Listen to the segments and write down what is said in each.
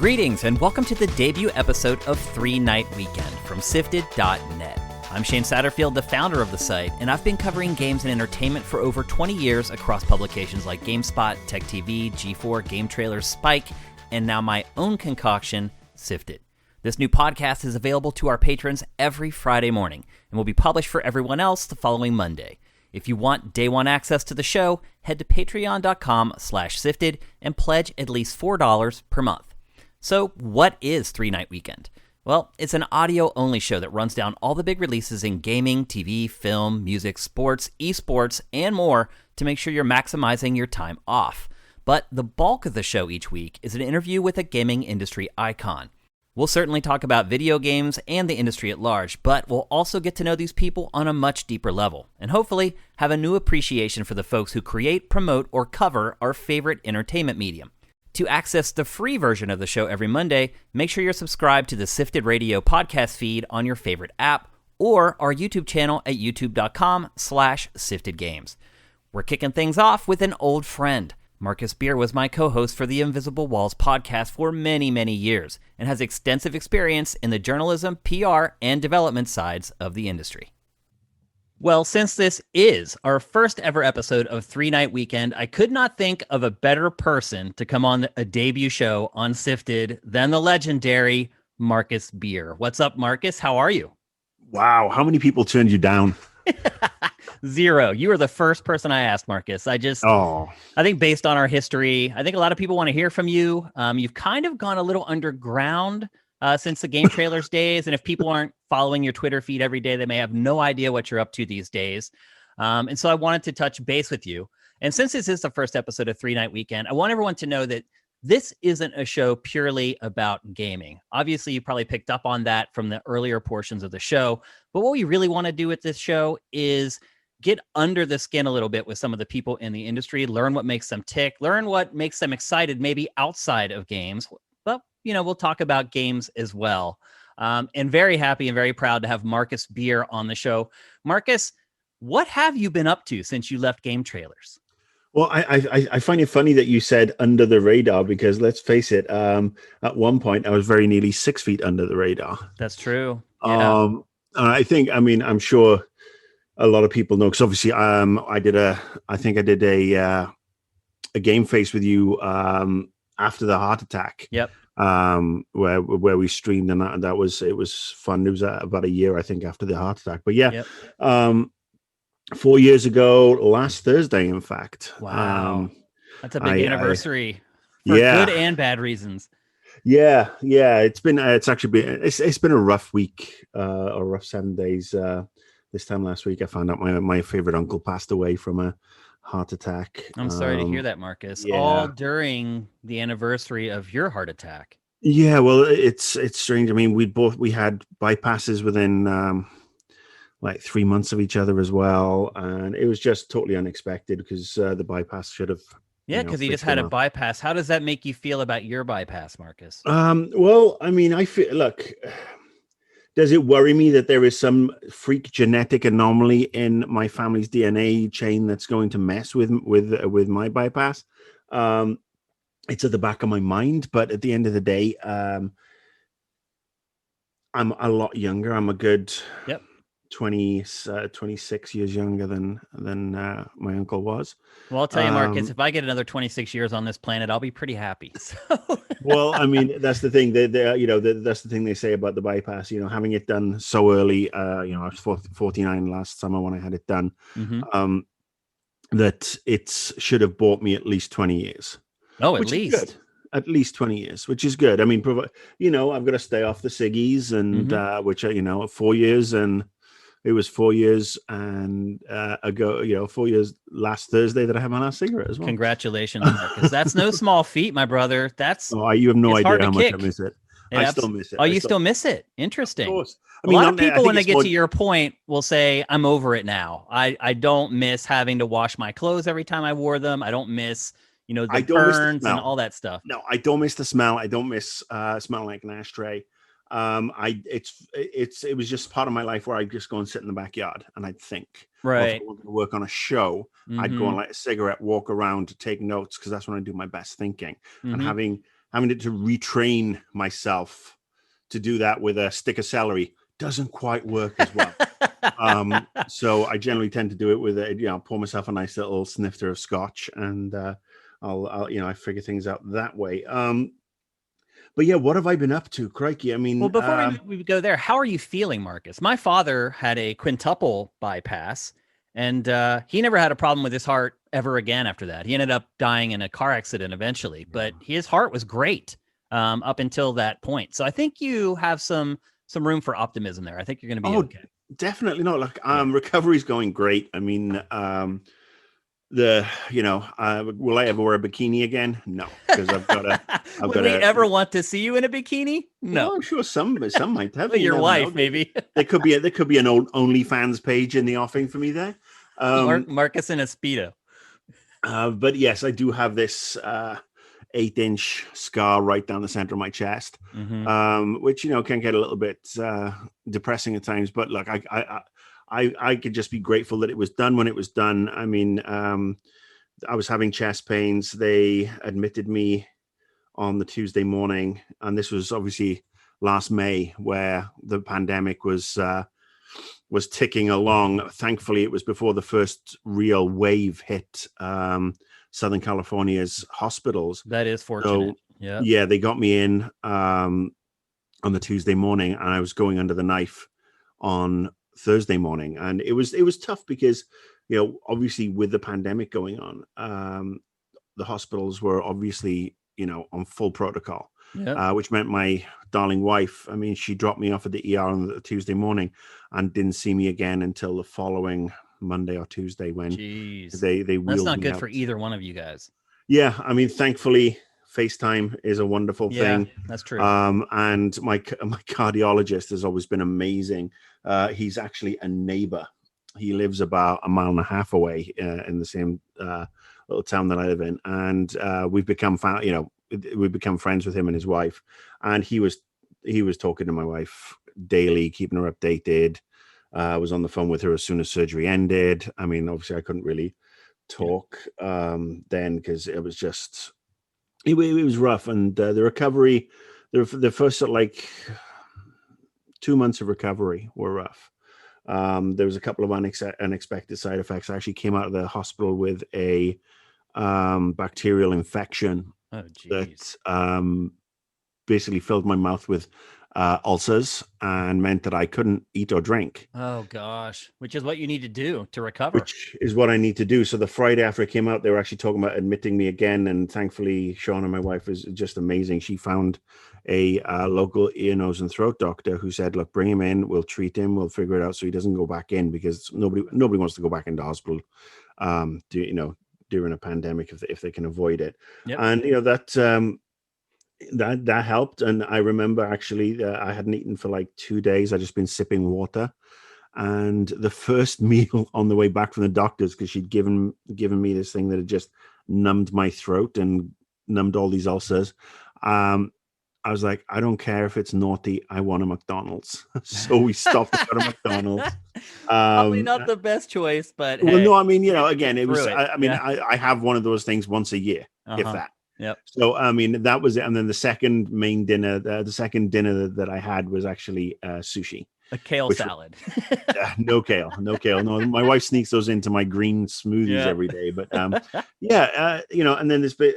Greetings and welcome to the debut episode of 3 Night Weekend from Sifted.net. I'm Shane Satterfield, the founder of the site, and I've been covering games and entertainment for over 20 years across publications like GameSpot, Tech TV, G4, Game Trailers, Spike, and now my own concoction, Sifted. This new podcast is available to our patrons every Friday morning and will be published for everyone else the following Monday. If you want day one access to the show, head to patreon.com/sifted and pledge at least $4 per month. So what is 3 Night Weekend? Well, it's an audio-only show that runs down all the big releases in gaming, TV, film, music, sports, esports, and more to make sure you're maximizing your time off. But the bulk of the show each week is an interview with a gaming industry icon. We'll certainly talk about video games and the industry at large, but we'll also get to know these people on a much deeper level, and hopefully have a new appreciation for the folks who create, promote, or cover our favorite entertainment medium. To access the free version of the show every Monday, make sure you're subscribed to the Sifted Radio podcast feed on your favorite app or our YouTube channel at youtube.com/siftedgames. We're kicking things off with an old friend. Marcus Beer was my co-host for the Invisible Walls podcast for many, many years and has extensive experience in the journalism, PR, and development sides of the industry. Well, since this is our first ever episode of 3 Night Weekend, I could not think of a better person to come on a debut show on Sifted than the legendary Marcus Beer. What's up, Marcus? How are you? Wow. How many people turned you down? 0. You were the first person I asked, Marcus. I think based on our history, I think a lot of people want to hear from you. You've kind of gone a little underground since the Game Trailers days. And if people aren't following your Twitter feed every day, they may have no idea what you're up to these days. And so I wanted to touch base with you. And since this is the first episode of 3 Night Weekend, I want everyone to know that this isn't a show purely about gaming. Obviously, you probably picked up on that from the earlier portions of the show. But what we really want to do with this show is get under the skin a little bit with some of the people in the industry, learn what makes them tick, learn what makes them excited, maybe outside of games. But, we'll talk about games as well. And very happy and very proud to have Marcus Beer on the show. Marcus, what have you been up to since you left Game Trailers? Well, I find it funny that you said under the radar, because let's face it, at one point I was very nearly 6 feet under the radar. That's true. Yeah. I'm sure a lot of people know, because obviously I did a game face with you after the heart attack. Yep. Where we streamed, and it was fun. It was about a year, I think, after the heart attack. But yeah, yep. 4 years ago, last Thursday, in fact. Wow, that's a big anniversary for good and bad reasons. Yeah. It's been a rough week, or rough 7 days. This time last week, I found out my favorite uncle passed away from a heart attack. I'm sorry to hear that, Marcus. Yeah. All during the anniversary of your heart attack. Yeah, well, it's strange. I mean, we had bypasses within like 3 months of each other as well, and it was just totally unexpected because the bypass should have. Yeah, because he just had a bypass. How does that make you feel about your bypass, Marcus? Well, I mean, does it worry me that there is some freak genetic anomaly in my family's DNA chain that's going to mess with my bypass? It's at the back of my mind, but at the end of the day, I'm a lot younger. I'm a good 26 years younger than my uncle was. Well, I'll tell you, Marcus, if I get another 26 years on this planet, I'll be pretty happy. So. Well, I mean, that's the thing. That's the thing they say about the bypass. Having it done so early. I was 49 last summer when I had it done. Mm-hmm. That it should have bought me at least 20 years. Oh, at least. At least 20 years, which is good. I mean, I've got to stay off the ciggies, and which 4 years, and it was 4 years and ago, 4 years last Thursday that I had my last cigarette as well. Congratulations, Marcus. That's no small feat, my brother. You have no idea how much I miss it. I still miss it. Oh, you still miss it? Interesting. Of course. A lot of people, when they get to your point, will say, I'm over it now. I don't miss having to wash my clothes every time I wore them. I don't miss, the burns and all that stuff. No, I don't miss the smell. I don't miss smelling like an ashtray. It was just part of my life where I'd just go and sit in the backyard and I'd think. Right. If I wanted to work on a show, I'd go and light a cigarette, walk around to take notes, because that's when I do my best thinking. And having having to retrain myself to do that with a stick of celery doesn't quite work as well. So I generally tend to do it with pour myself a nice little snifter of scotch, and I'll I figure things out that way. But yeah, what have I been up to? Crikey. I mean, well, before we go there, how are you feeling, Marcus? My father had a quintuple bypass, and he never had a problem with his heart ever again after that. He ended up dying in a car accident eventually, but his heart was great up until that point. So I think you have some room for optimism there. I think you're going to be okay. Definitely not. Like recovery's going great. I mean, will I ever wear a bikini again? No, because I've got a. Would we ever want to see you in a bikini? No, well, I'm sure some might have. Well, your wife, maybe. There could be an old OnlyFans page in the offing for me there. Marcus in a Speedo. But yes, I do have this 8-inch scar right down the center of my chest, which can get a little bit depressing at times. But look, I could just be grateful that it was done when it was done. I mean, I was having chest pains. They admitted me on the Tuesday morning, and this was obviously last May, where the pandemic was ticking along. Thankfully, it was before the first real wave hit Southern California's hospitals. That is fortunate. So, yeah, they got me in on the Tuesday morning, and I was going under the knife on Thursday morning, and it was tough because obviously with the pandemic going on, the hospitals were obviously on full protocol, which meant my darling wife, I mean, she dropped me off at the ER on the Tuesday morning and didn't see me again until the following Monday or Tuesday when they wheeled That's not me good out. for either one of you guys. Yeah, I mean, thankfully FaceTime is a wonderful thing. That's true. And my cardiologist has always been amazing. He's actually a neighbor. He lives about a mile and a half away in the same little town that I live in, and we've become friends with him and his wife. And he was talking to my wife daily, keeping her updated. I was on the phone with her as soon as surgery ended. I mean, obviously, I couldn't really talk then because it was just. It was rough, and the recovery, the first 2 months of recovery were rough. There was a couple of unexpected side effects. I actually came out of the hospital with a bacterial infection that basically filled my mouth with ulcers and meant that I couldn't eat or drink. Oh gosh, which is what you need to do to recover. Which is what I need to do. So the Friday after I came out, they were actually talking about admitting me again, and thankfully, Shauna, my wife, is just amazing. She found a local ear, nose, and throat doctor who said, "Look, bring him in. We'll treat him. We'll figure it out so he doesn't go back in, because nobody wants to go back into hospital, during a pandemic if they can avoid it." Yep. And that helped. And I remember actually I hadn't eaten for 2 days. I'd just been sipping water, and the first meal on the way back from the doctors, because she'd given me this thing that had just numbed my throat and numbed all these ulcers, I was like, I don't care if it's naughty, I want a McDonald's. So we stopped at a McDonald's. Probably not the best choice, but well, hey, no, I mean, again, it was. I I have one of those things once a year, if that. Yep. So I mean, that was it. And then the second dinner that I had was actually sushi. A kale salad. No kale. No, my wife sneaks those into my green smoothies every day. But and then this bit.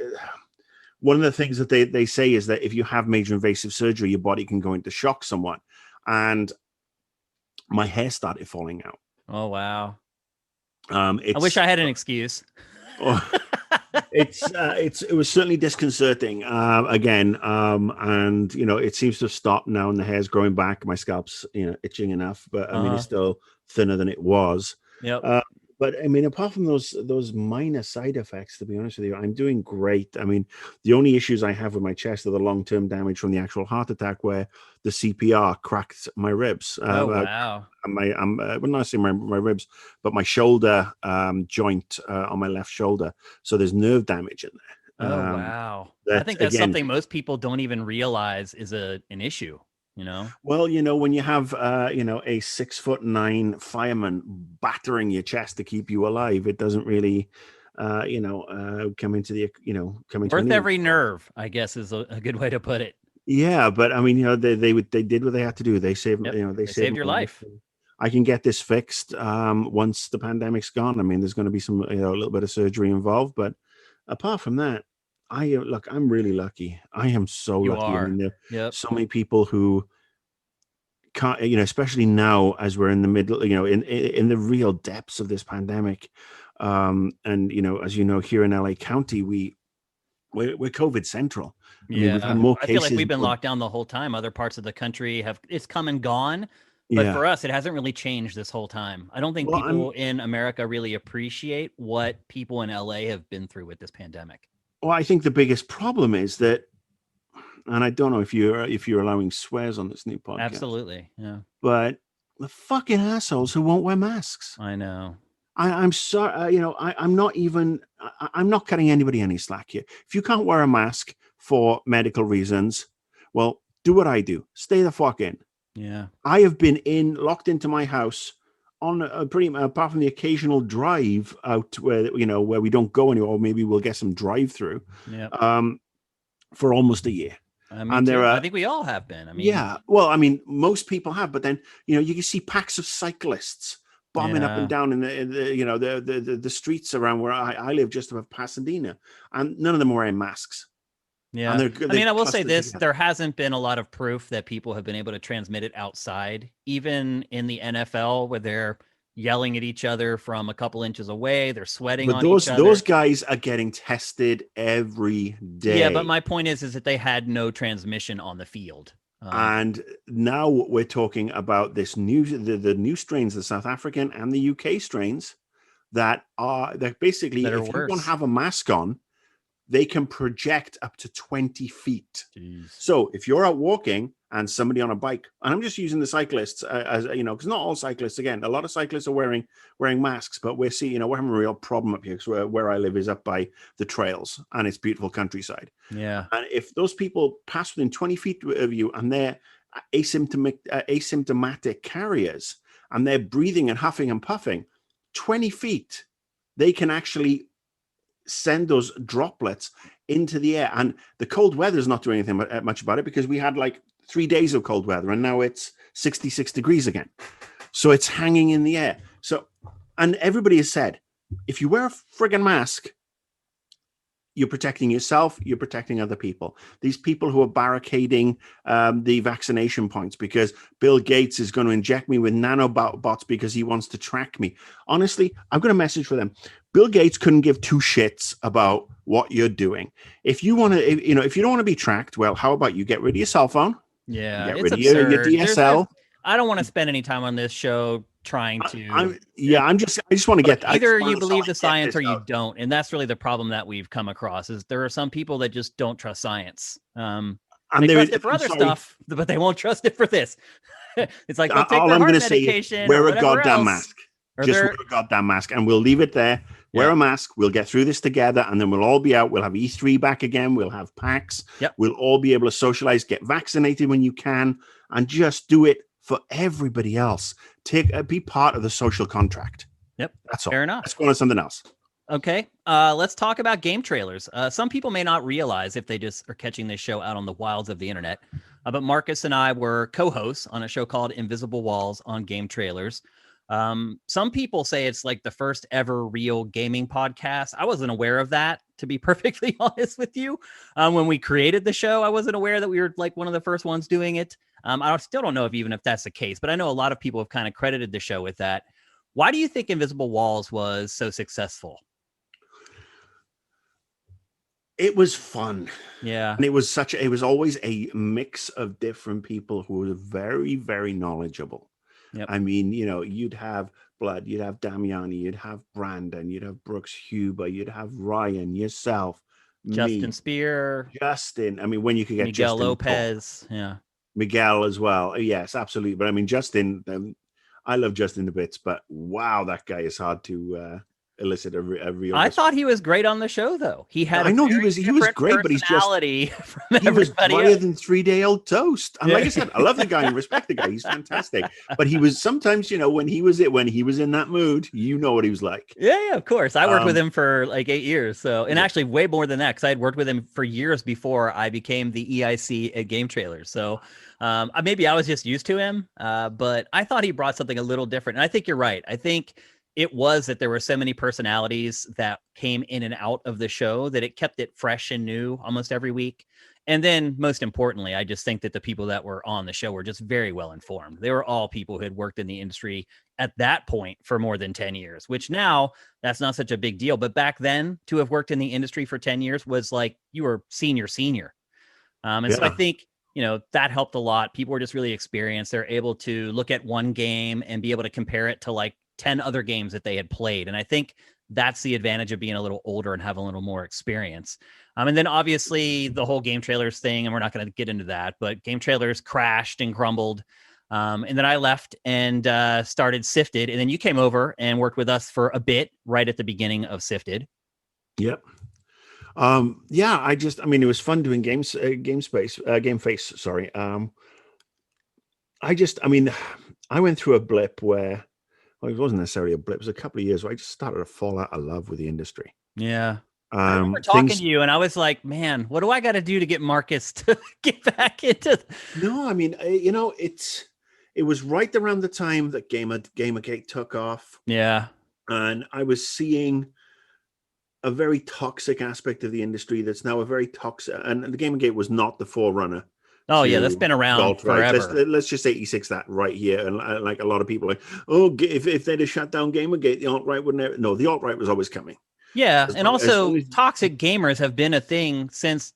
One of the things that they say is that if you have major invasive surgery, your body can go into shock somewhat. And my hair started falling out. Oh wow. I wish I had an excuse. It was certainly disconcerting again, and it seems to have stopped now, and the hair's growing back. My scalp's itching enough, but I mean it's still thinner than it was. Yep. But I mean, apart from those minor side effects, to be honest with you, I'm doing great. I mean, the only issues I have with my chest are the long-term damage from the actual heart attack, where the CPR cracked my ribs. Wow. I'm not saying my ribs, but my shoulder joint on my left shoulder. So there's nerve damage in there. Oh wow. I think that's something most people don't even realize is an issue. Well, when you have a 6'9" fireman battering your chest to keep you alive, it doesn't really coming to worth every nerve, I guess, is a good way to put it. Yeah, but I mean, they did what they had to do. They saved, Yep. they saved your life. I can get this fixed once the pandemic's gone. I mean, there's going to be some, a little bit of surgery involved, but apart from that, I'm really lucky. I am so lucky. I mean, there are so many people who can't, especially now as we're in the middle, in the real depths of this pandemic. And, as you know, here in LA County, we're COVID central. I mean, we've had more cases. I feel like we've been locked down the whole time. Other parts of the country it's come and gone. But for us, it hasn't really changed this whole time. I don't think people in America really appreciate what people in LA have been through with this pandemic. Well, I think the biggest problem is that, and I don't know if you're allowing swears on this new podcast. Absolutely, yeah. But the fucking assholes who won't wear masks. I know. I'm sorry. I'm not cutting anybody any slack here. If you can't wear a mask for medical reasons, well, do what I do. Stay the fuck in. Yeah. I have been locked into my house on apart from the occasional drive out where we don't go anywhere, or maybe we'll get some drive through. Yeah. For almost a year. I think we all have been. I mean, yeah. Well, I mean, most people have, but then you can see packs of cyclists bombing up and down in the streets around where I live, just above Pasadena, and none of them are wearing masks. Yeah, I will say this: there hasn't been a lot of proof that people have been able to transmit it outside, even in the NFL, where they're yelling at each other from a couple inches away. They're sweating on each other. Those guys are getting tested every day. Yeah, but my point is that they had no transmission on the field. And now we're talking about the new strains, the South African and the UK strains, that basically, if you don't have a mask on, they can project up to 20 feet. Jeez. So if you're out walking and somebody on a bike, and I'm just using the cyclists as because not all cyclists, again, a lot of cyclists are wearing masks, but we're seeing, we're having a real problem up here because where I live is up by the trails and it's beautiful countryside. Yeah. And if those people pass within 20 feet of you and they're asymptomatic carriers and they're breathing and huffing and puffing, 20 feet, they can actually send those droplets into the air. And the cold weather is not doing anything much about it, because we had like 3 days of cold weather and now it's 66 degrees again. So it's hanging in the air. So, and everybody has said, if you wear a friggin' mask, you're protecting yourself, you're protecting other people. These people who are barricading the vaccination points because Bill Gates is going to inject me with nanobots because he wants to track me. Honestly, I've got a message for them. Bill Gates couldn't give two shits about what you're doing. If you want to, if you don't want to be tracked, well, how about you get rid of your cell phone? Yeah, get rid of your DSL. I don't want to spend any time on this show trying to. I just want to get either you believe the science or you don't, and that's really the problem that we've come across. Is there are some people that just don't trust science. And they trust it for other stuff, but they won't trust it for this. It's like they'll take their heart medication. Wear a goddamn mask. Just wear a goddamn mask, and we'll leave it there. Wear a mask. We'll get through this together, and then we'll all be out. We'll have E3 back again. We'll have PAX. Yep. We'll all be able to socialize, get vaccinated when you can, and just do it for everybody else. Be part of the social contract. Yep. That's all. Fair enough. Let's go on to something else. Okay. Let's talk about game trailers. Some people may not realize if they just are catching this show out on the wilds of the internet, but Marcus and I were co-hosts on a show called Invisible Walls on game trailers. Some people say it's like the first ever real gaming podcast. I wasn't aware of that, to be perfectly honest with you. When we created the show, I wasn't aware that we were like one of the first ones doing it. I still don't know if that's the case, but I know a lot of people have kind of credited the show with that. Why do you think Invisible Walls was so successful? It was fun. Yeah. And it was always a mix of different people who were very, very knowledgeable. Yep. I mean, you'd have Blood, you'd have Damiani, you'd have Brandon, you'd have Brooks Huber, you'd have Ryan, yourself, Justin me, Spear, Justin. I mean, when you could get Miguel Justin Lopez, Paul, Miguel as well. Yes, absolutely. But I mean, Justin, I love Justin a bit, but wow, that guy is hard to elicit a real. I thought he was great on the show, though. He had. I know he was great, but he's just he was drier than 3-day-old toast. And like I said, I love the guy and respect the guy. He's fantastic. But he was sometimes, when he was in that mood, what he was like. Yeah, of course. I worked with him for like 8 years. So, and actually way more than that, because I had worked with him for years before I became the EIC at Game Trailers. So maybe I was just used to him, but I thought he brought something a little different. And I think you're right. I think it was that there were so many personalities that came in and out of the show that it kept it fresh and new almost every week. And then most importantly, I just think that the people that were on the show were just very well informed. They were all people who had worked in the industry at that point for more than 10 years, which now that's not such a big deal. But back then, to have worked in the industry for 10 years was like you were senior. So I think, that helped a lot. People were just really experienced. They're able to look at one game and be able to compare it to like 10 other games that they had played. And I think that's the advantage of being a little older and have a little more experience. And then obviously the whole Game Trailers thing, and we're not going to get into that, but Game Trailers crashed and crumbled. And then I left and started Sifted. And then you came over and worked with us for a bit right at the beginning of Sifted. Yep. It was fun doing Game Face. Sorry. I went through a blip where, well, it wasn't necessarily a blip. It was a couple of years where I just started to fall out of love with the industry. Yeah. I remember talking to you and I was like, man, what do I got to do to get Marcus to get back into? No, it was right around the time that Gamergate took off. Yeah. And I was seeing a very toxic aspect of the industry that's now a very toxic, and the Gamergate was not the forerunner. Oh yeah, that's been around forever. Let's just 86 that right here, and like a lot of people are like, oh, if they'd have shut down Gamergate, the alt-right wouldn't have. No, the alt-right was always coming. Yeah, and also toxic gamers have been a thing since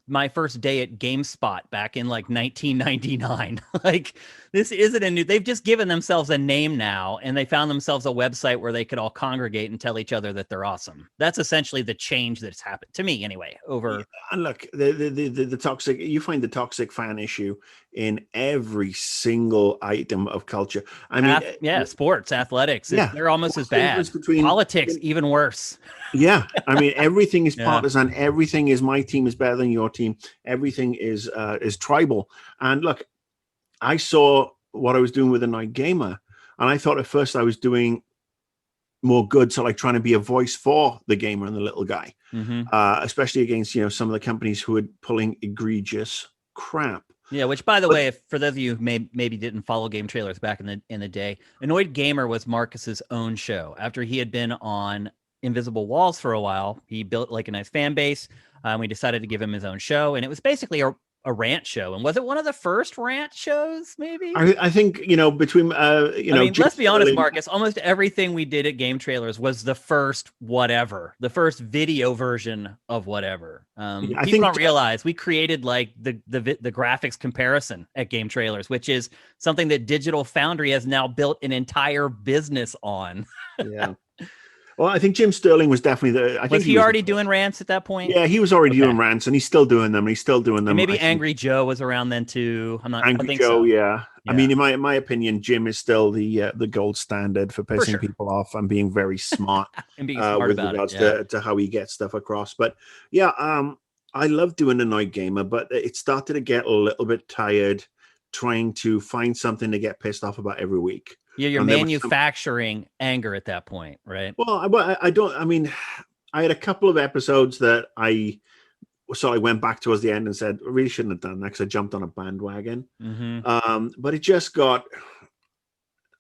my first day at GameSpot back in like 1999. Like this isn't a new. They've just given themselves a name now, and they found themselves a website where they could all congregate and tell each other that they're awesome. That's essentially the change that's happened to me, anyway. And look, the toxic. You find the toxic fan issue in every single item of culture. Sports, athletics. Yeah, they're almost as bad. Politics, even worse. Yeah, everything is partisan. Everything is my team is better than your team. Everything is tribal. And look, I saw what I was doing with the Night Gamer, and I thought at first I was doing more good, so like trying to be a voice for the gamer and the little guy, especially against some of the companies who were pulling egregious crap. Yeah, which by the way, for those of you who maybe didn't follow Game Trailers back in the day, Annoyed Gamer was Marcus's own show. After he had been on Invisible Walls for a while, he built like a nice fan base. We decided to give him his own show, and it was basically a rant show. And was it one of the first rant shows? Maybe I think between let's be honest, Marcus. Almost everything we did at Game Trailers was the first video version of whatever. People don't realize we created like the graphics comparison at Game Trailers, which is something that Digital Foundry has now built an entire business on. Yeah. Well, I think Jim Sterling was definitely Was he already doing rants at that point? Yeah, he was already doing rants, and he's still doing them. And maybe Angry Joe was around then too. Angry Joe, yeah. I mean, in my opinion, Jim is still the gold standard for pissing people off and being very smart and being smart with regards to how he gets stuff across. But yeah, I love doing Annoyed Gamer, but it started to get a little bit tired trying to find something to get pissed off about every week. Yeah, you're manufacturing anger at that point, right? Well, I don't. I mean, I had a couple of episodes that I went back towards the end and said, I really shouldn't have done that because I jumped on a bandwagon. But it just got.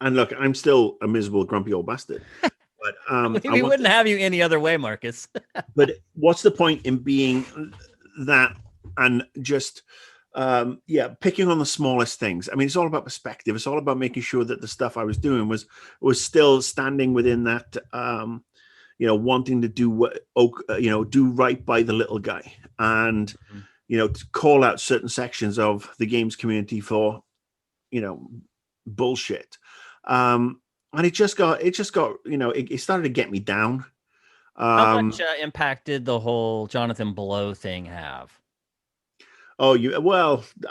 And look, I'm still a miserable, grumpy old bastard. But we wouldn't have you any other way, Marcus. But what's the point in being that and just. Picking on the smallest things. I mean, it's all about perspective. It's all about making sure that the stuff I was doing was still standing within that, wanting to do right by the little guy, and to call out certain sections of the games community for, bullshit. And it started to get me down. How much impacted the whole Jonathan Blow thing have? I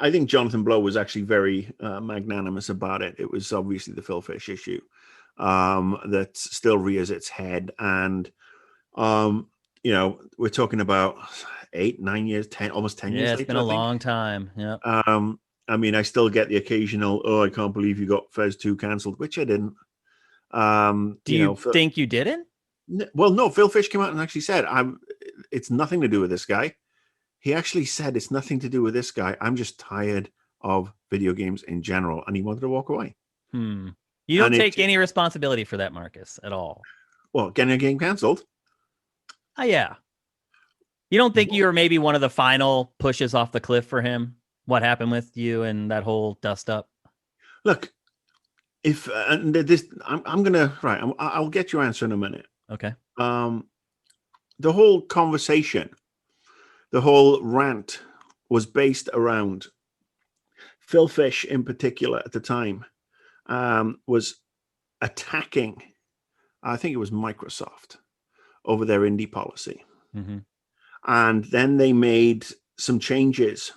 think Jonathan Blow was actually very magnanimous about it. It was obviously the Phil Fish issue. that still rears its head. And, we're talking about 8, 9 years, 10, almost 10 years Yeah, later. It's been a long time. Yeah. I mean, I still get the occasional, "Oh, I can't believe you got Fez 2 canceled," which I didn't. Do you think you didn't? Well, no, Phil Fish came out and actually said, it's nothing to do with this guy. He actually said it's nothing to do with this guy. I'm just tired of video games in general. And he wanted to walk away. You don't take any responsibility for that, Marcus, at all. Well, getting a game canceled? Yeah. You don't think you were maybe one of the final pushes off the cliff for him? What happened with you and that whole dust up? Look, if I'm gonna I'll get your answer in a minute. Okay. The whole conversation, the whole rant was based around Phil Fish in particular at the time, was attacking, I think it was Microsoft, over their indie policy. Mm-hmm. And then they made some changes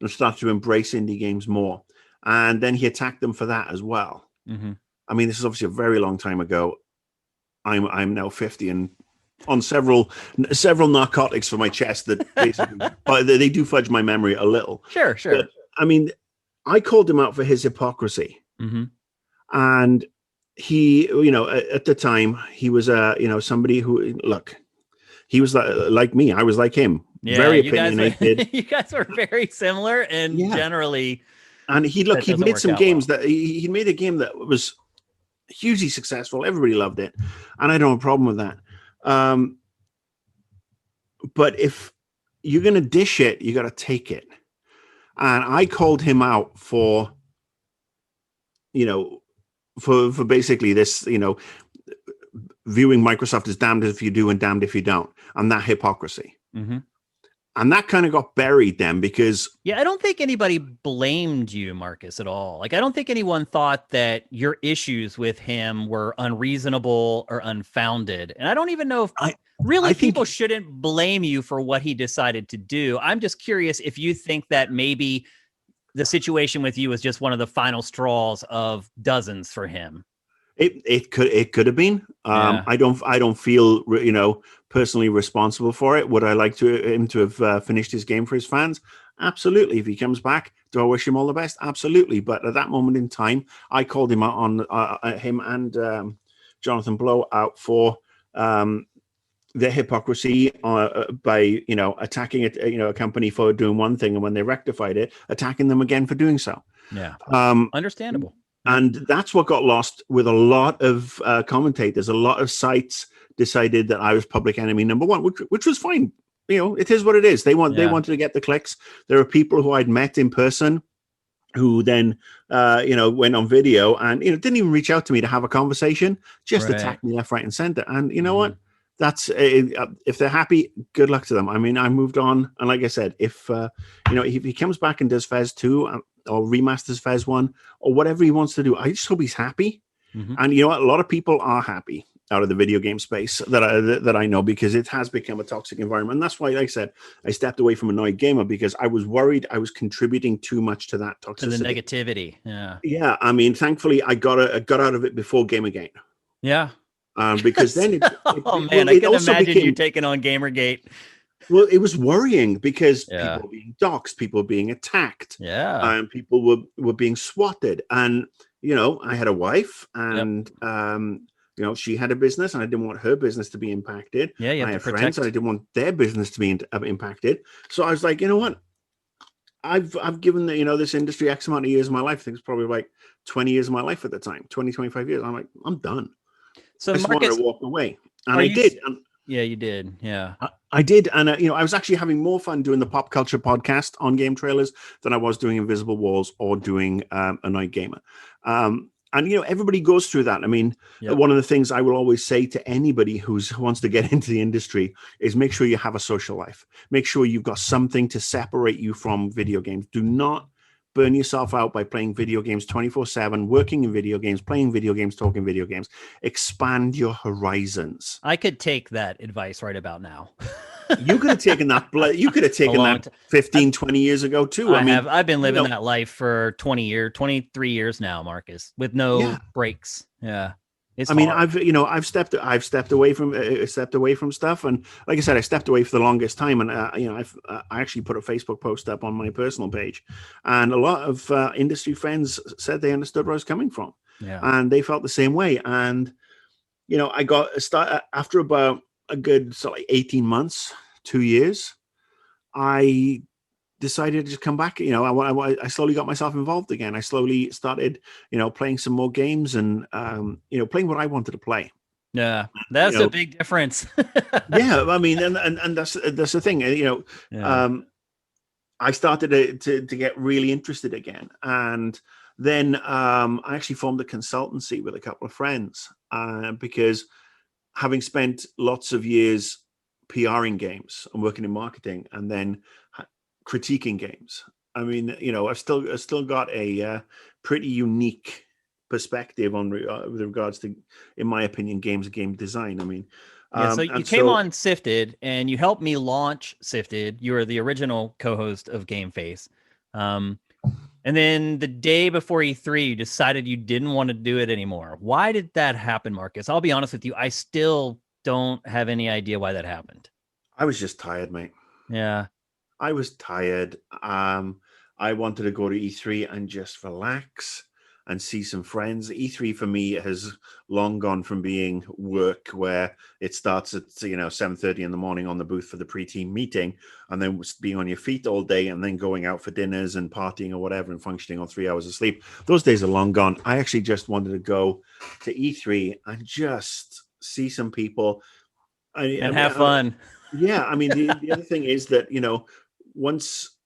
and started to embrace indie games more. And then he attacked them for that as well. Mm-hmm. I mean, this is obviously a very long time ago. I'm now 50 and on several narcotics for my chest that basically they do fudge my memory a little. Sure. But, I mean, I called him out for his hypocrisy. Mm-hmm. And he, at the time, he was somebody who, look, he was like me. I was like him. Yeah, very opinionated. You guys were very similar and generally. And he made some games that he made a game that was hugely successful. Everybody loved it. And I don't have a problem with that. But if you're going to dish it, you got to take it. And I called him out for, for basically this, viewing Microsoft as damned if you do and damned if you don't, and that hypocrisy. Mm-hmm. And that kind of got buried then because... Yeah, I don't think anybody blamed you, Marcus, at all. Like, I don't think anyone thought that your issues with him were unreasonable or unfounded. And I don't even know if people shouldn't blame you for what he decided to do. I'm just curious if you think that maybe the situation with you was just one of the final straws of dozens for him. It could have been. I don't feel personally responsible for it. Would I like him to have finished his game for his fans? Absolutely. If he comes back, do I wish him all the best? Absolutely. But at that moment in time, I called him out on him and Jonathan Blow out for their hypocrisy by attacking a company for doing one thing, and when they rectified it, attacking them again for doing so. Yeah, understandable. And that's what got lost with a lot of commentators. A lot of sites decided that I was public enemy number one, which was fine. It is what it is. They wanted to get the clicks. There are people who I'd met in person who then, went on video and, didn't even reach out to me to have a conversation, just attacked me left, right, and center. And you know what? That's if they're happy, good luck to them. I mean, I moved on. And like I said, if he comes back and does Fez 2 or remasters Fez 1 or whatever he wants to do, I just hope he's happy. Mm-hmm. And you know what? A lot of people are happy out of the video game space that I know, because it has become a toxic environment. And that's why, like I said, I stepped away from Annoyed Gamer, because I was worried I was contributing too much to that toxicity. To the negativity. Yeah. Yeah. I mean, thankfully, I got out of it before Gamergate. Yeah. Because then I can imagine you taking on Gamergate. Well, it was worrying because people were being doxxed, people were being attacked, and people were being swatted. And I had a wife, and she had a business, and I didn't want her business to be impacted. Yeah, I had friends, and I didn't want their business to be impacted. So I was like, you know what? I've given this industry X amount of years of my life. I think it's probably like 20 years of my life at the time, 25 years. I'm like, I'm done. So I just Marcus, wanted to walk away, and I did. Yeah, you did. Yeah, I did. And, I was actually having more fun doing the Pop Culture podcast on Game Trailers than I was doing Invisible Walls or doing Annoyed Gamer. And, everybody goes through that. I mean, one of the things I will always say to anybody who wants to get into the industry is make sure you have a social life. Make sure you've got something to separate you from video games. Do not burn yourself out by playing video games 24/7, working in video games, playing video games, talking video games. Expand your horizons. I could take that advice right about now. You could have taken that. You could have taken that 15, 20 years ago too. I've been living that life for 23 years now, Marcus, with no breaks. Yeah. It's I mean, hard. I've stepped away from stuff, and like I said, I stepped away for the longest time, and I actually put a Facebook post up on my personal page, and a lot of industry friends said they understood where I was coming from, Yeah. and they felt the same way, and I got a start after about a good sort of like 18 months, 2 years. I decided to just come back. I slowly got myself involved again. I slowly started, playing some more games and, playing what I wanted to play. Yeah, that's a big difference. Yeah, I mean, and that's the thing. Yeah. I started to get really interested again, and then I actually formed a consultancy with a couple of friends because having spent lots of years PRing games and working in marketing, and then critiquing games. I mean, I've still got a pretty unique perspective on with regards to, in my opinion, game design. I mean, Yeah, so you came on Sifted and you helped me launch Sifted. You were the original co-host of Game Face. And then the day before E3, you decided you didn't want to do it anymore. Why did that happen, Marcus? I'll be honest with you. I still don't have any idea why that happened. I was just tired, mate. Yeah. I was tired. I wanted to go to E3 and just relax and see some friends. E3 for me has long gone from being work where it starts at 7:30 in the morning on the booth for the pre-team meeting, and then being on your feet all day, and then going out for dinners and partying or whatever and functioning on 3 hours of sleep. Those days are long gone. I actually just wanted to go to E3 and just see some people and have fun. Yeah, I mean the other thing is that once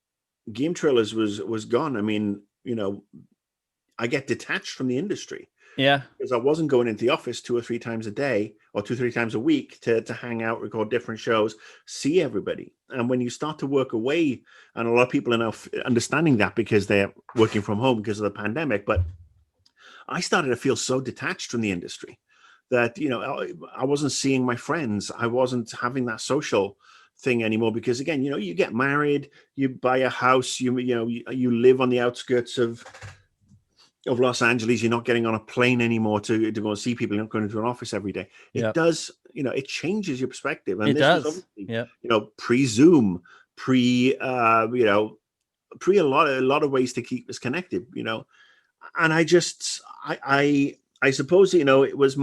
Game Trailers was gone, I mean I get detached from the industry. Yeah. Because I wasn't going into the office 2 or 3 times a day or 2-3 times a week to hang out, record different shows, see everybody. And when you start to work away, and a lot of people are now understanding that because they're working from home because of the pandemic, but I started to feel so detached from the industry that, I wasn't seeing my friends. I wasn't having that social thing anymore because, again, you get married, you buy a house, you live on the outskirts of Los Angeles. You're not getting on a plane anymore to go and see people. You're not going into an office every day. It does, it changes your perspective. And it this does. was obviously, pre-Zoom, pre a lot of ways to keep us connected, and I suppose, it was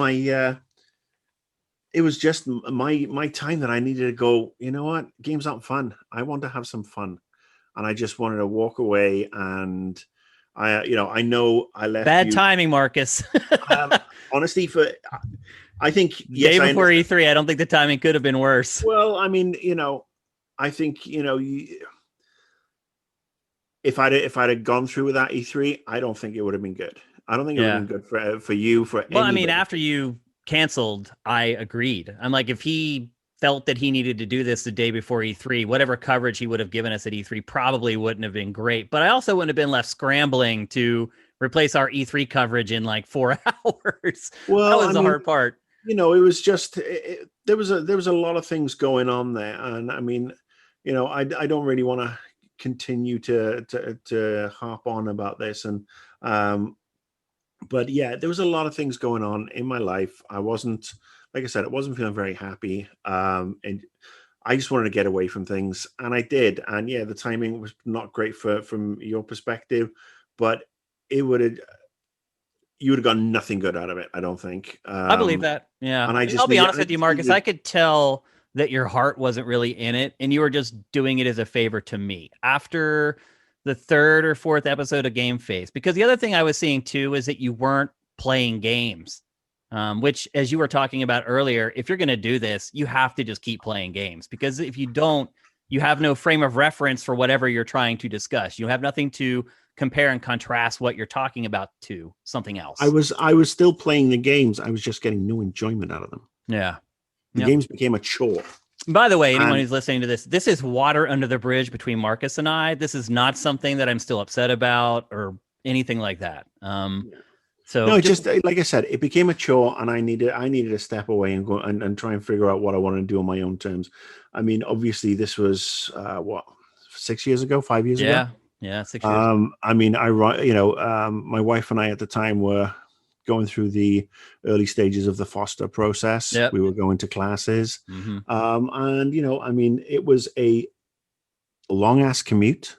it was just my time that I needed to go, what, games aren't fun. I want to have some fun. And I just wanted to walk away, and I know I left bad timing, Marcus. Honestly, I think day before E3, I don't think the timing could have been worse. Well, I mean, I think if I'd gone through with that E3, I don't think it would have been good. I don't think it would have been good for you, for anybody. Well, I mean, after you canceled, I agreed. I'm like, if he felt that he needed to do this the day before E3, whatever coverage he would have given us at E3 probably wouldn't have been great. But I also wouldn't have been left scrambling to replace our E3 coverage in like 4 hours. Well, that was the hard part. It was just there was a lot of things going on there, and I mean, I don't really want to continue to harp on about this, and but yeah, there was a lot of things going on in my life. I wasn't, like I said, I wasn't feeling very happy, and I just wanted to get away from things, and I did. And yeah, the timing was not great from your perspective, but you would have gotten nothing good out of it, I don't think. I believe that. Yeah. And I'll be honest with you, Marcus. I could tell that your heart wasn't really in it, and you were just doing it as a favor to me. After the 3rd or 4th episode of Game Face, because the other thing I was seeing too is that you weren't playing games, which, as you were talking about earlier, if you're going to do this, you have to just keep playing games, because if you don't, you have no frame of reference for whatever you're trying to discuss. You have nothing to compare and contrast what you're talking about to something else. I was still playing the games. I was just getting no enjoyment out of them. Yeah. The games became a chore. By the way, anyone who's listening to this is water under the bridge between Marcus and I. This is not something that I'm still upset about or anything like that. So no, just like I said, it became a chore, and I needed to step away and go and try and figure out what I wanted to do on my own terms. I mean, obviously, this was 6 years ago, 5 years ago. Yeah, 6 years. I mean, my wife and I at the time were going through the early stages of the foster process. Yep. We were going to classes. Mm-hmm. And, I mean, it was a long ass commute.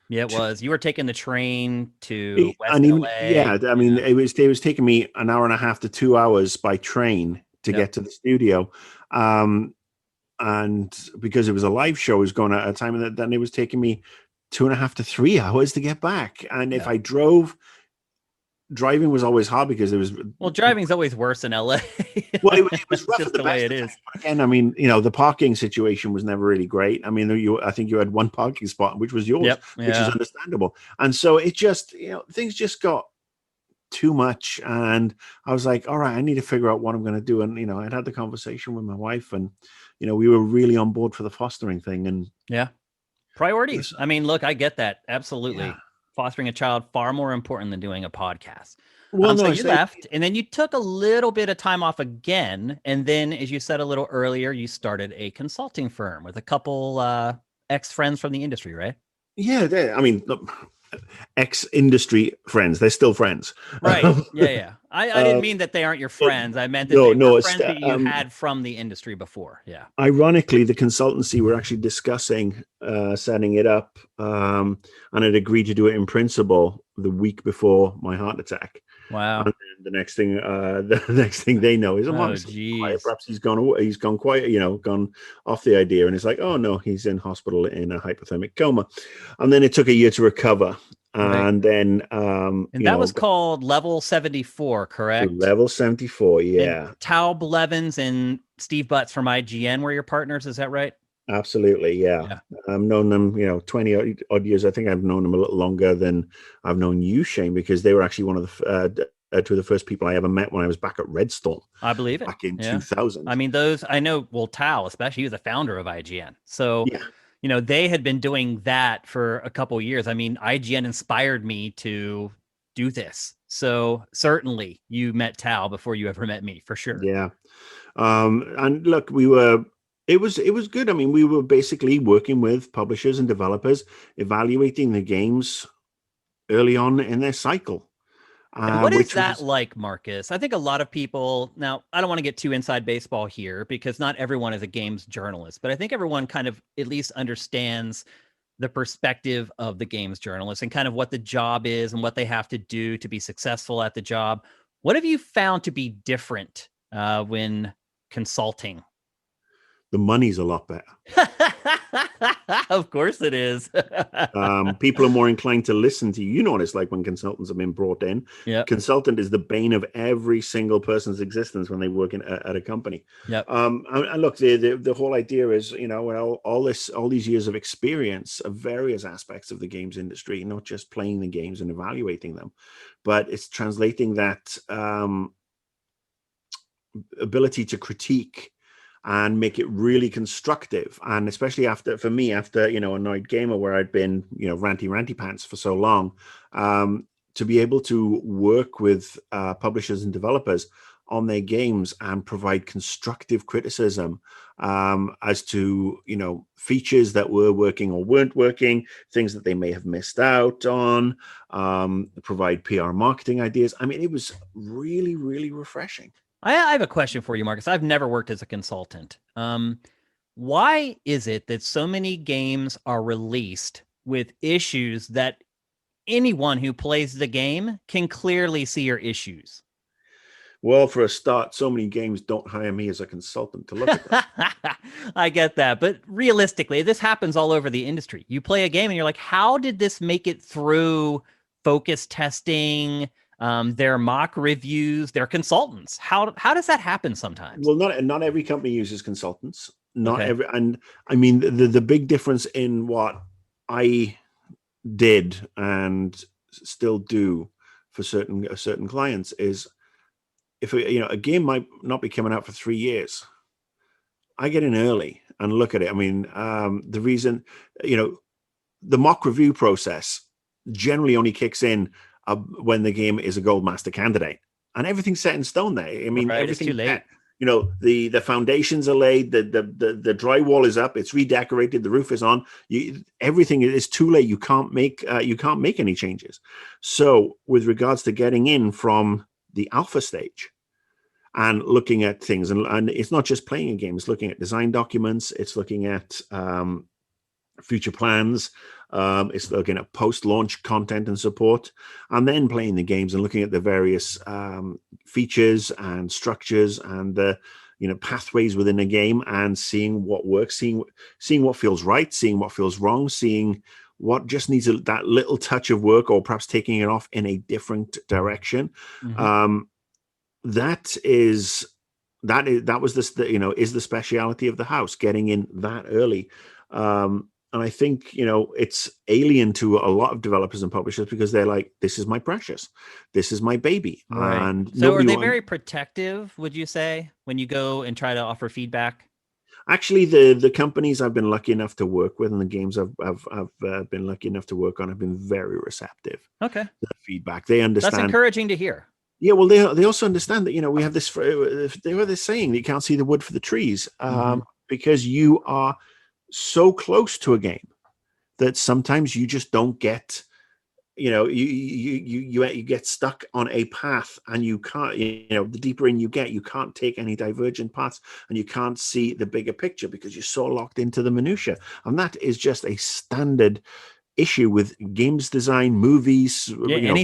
Yeah, it was. You were taking the train to West And even, LA. yeah, I mean, it was taking me an hour and a half to 2 hours by train to get to the studio. And because it was a live show, it was going at a time that then it was taking me 2.5 to 3 hours to get back. And if I drove, driving was always hard because it was driving's always worse in LA. Well, it was rough just at the way best it is. Again, I mean, the parking situation was never really great. I mean, I think you had one parking spot, which was yours, which is understandable. And so it just, things just got too much. And I was like, all right, I need to figure out what I'm going to do. And, I'd had the conversation with my wife and, we were really on board for the fostering thing. And priorities. I mean, look, I get that. Absolutely. Yeah. Fostering a child, far more important than doing a podcast. Well, so you left, and then you took a little bit of time off again. And then, as you said a little earlier, you started a consulting firm with a couple ex-friends from the industry, right? Yeah, I mean, ex-industry friends. They're still friends. Right. Yeah. I didn't mean that they aren't your friends. I meant that they were friends that you had from the industry before. Yeah. Ironically, the consultancy were actually discussing setting it up, and had agreed to do it in principle the week before my heart attack. Wow. And the next thing they know is, perhaps he's gone quiet, gone off the idea. And it's like, oh no, he's in hospital in a hypothermic coma. And then it took a year to recover. And then, that was called Level 74, correct? Level 74. Yeah. And Tal Blevins and Steve Butts from IGN were your partners. Is that right? Absolutely. Yeah. I've known them, 20 odd years. I think I've known them a little longer than I've known you, Shane, because they were actually one of the, two of the first people I ever met when I was back at Red Storm. I believe it. Back in 2000. I mean, I know, Tal, especially, he was the founder of IGN. So, they had been doing that for a couple of years. I mean, IGN inspired me to do this. So certainly you met Tal before you ever met me, for sure. Yeah. And look, it was good. I mean, we were basically working with publishers and developers, evaluating the games early on in their cycle. And what is that like, Marcus? I think a lot of people, now, I don't want to get too inside baseball here because not everyone is a games journalist, but I think everyone kind of at least understands the perspective of the games journalist and kind of what the job is and what they have to do to be successful at the job. What have you found to be different when consulting? The money's a lot better. Of course it is. People are more inclined to listen to you. You know what it's like when consultants have been brought in. Yep. Consultant is the bane of every single person's existence when they work at a company. Yep. And look, the whole idea is, all these years of experience of various aspects of the games industry, not just playing the games and evaluating them, but it's translating that ability to critique and make it really constructive. And especially after Annoyed Gamer, where I'd been, ranty pants for so long, to be able to work with publishers and developers on their games and provide constructive criticism as to, features that were working or weren't working, things that they may have missed out on, provide PR marketing ideas. I mean, it was really, really refreshing. I have a question for you, Marcus. I've never worked as a consultant. Why is it that so many games are released with issues that anyone who plays the game can clearly see are issues? Well, for a start, so many games don't hire me as a consultant to look at them. I get that. But realistically, this happens all over the industry. You play a game and you're like, how did this make it through focus testing, their mock reviews, their consultants? How does that happen sometimes? Well, not every company uses consultants. And I mean, the big difference in what I did and still do for certain clients is, if a game might not be coming out for 3 years, I get in early and look at it. I mean, the reason, the mock review process generally only kicks in when the game is a gold master candidate, and everything's set in stone there. I mean, everything's too late. The foundations are laid, the drywall is up, it's redecorated, the roof is on. Everything is too late. You can't make any changes. So, with regards to getting in from the alpha stage and looking at things. And it's not just playing a game, it's looking at design documents, it's looking at future plans, it's looking at post-launch content and support, and then playing the games and looking at the various features and structures and the pathways within a game, and seeing what works, seeing what feels right, seeing what feels wrong, seeing what just needs that little touch of work, or perhaps taking it off in a different direction. Mm-hmm. That was the speciality of the house, getting in that early. And I think, it's alien to a lot of developers and publishers, because they're like, this is my precious, this is my baby. Right. And so are they very protective, would you say, when you go and try to offer feedback? Actually, the companies I've been lucky enough to work with, and the games I've been lucky enough to work on, have been very receptive. Okay. To the feedback. They understand. That's encouraging to hear. Yeah, well, they also understand that, we have this, they were this saying that you can't see the wood for the trees, because you are so close to a game that sometimes you just don't get, you get stuck on a path, and you can't, the deeper in you get, you can't take any divergent paths, and you can't see the bigger picture because you're so locked into the minutia. And that is just a standard issue with games design, movies,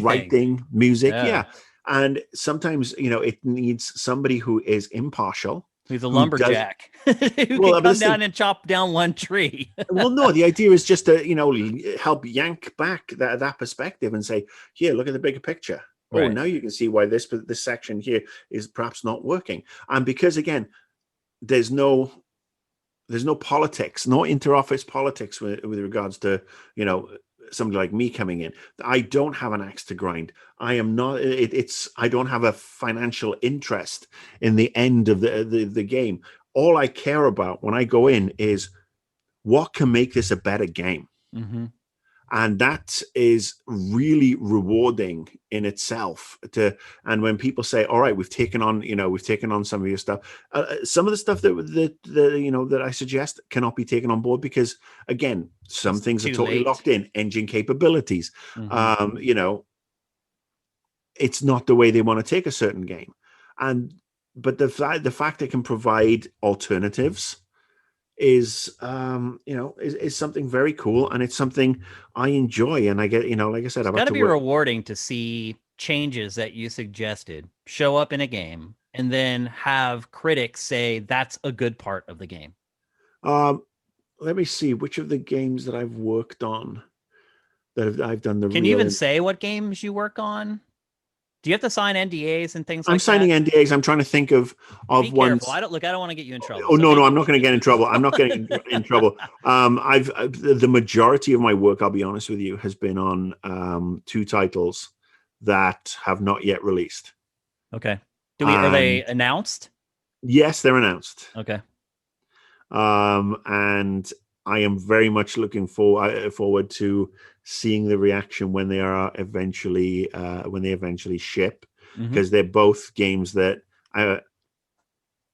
writing, music. Yeah. And sometimes, it needs somebody who is impartial. Who's a lumberjack who can come down and chop down one tree. Well, no, the idea is just to, help yank back that perspective and say, here, look at the bigger picture. Right. Oh, now you can see why this section here is perhaps not working. And because, again, there's no politics, no inter-office politics with regards to, somebody like me coming in. I don't have an axe to grind. I am not. I don't have a financial interest in the end of the game. All I care about when I go in is what can make this a better game, and that is really rewarding in itself. And when people say, "All right, we've taken on some of your stuff," some of the stuff that I suggest cannot be taken on board because, again, some things are totally locked in. Engine capabilities, it's not the way they want to take a certain game, but the fact it can provide alternatives is something very cool, and it's something I enjoy, and I get, like I said, it's got to be rewarding to see changes that you suggested show up in a game and then have critics say that's a good part of the game. Let me see which of the games that I've worked on that I've done the. Can you even say what games you work on? Do you have to sign NDAs and things like that? I'm signing NDAs. I'm trying to think of ones. I don't want to get you in trouble. Oh, no, I'm not going to get in trouble. I'm not getting in trouble. The majority of my work, I'll be honest with you, has been on 2 titles that have not yet released. Okay. Are they announced? Yes, they're announced. Okay. And I am very much looking forward to seeing the reaction when they are eventually ship, because they're both games that I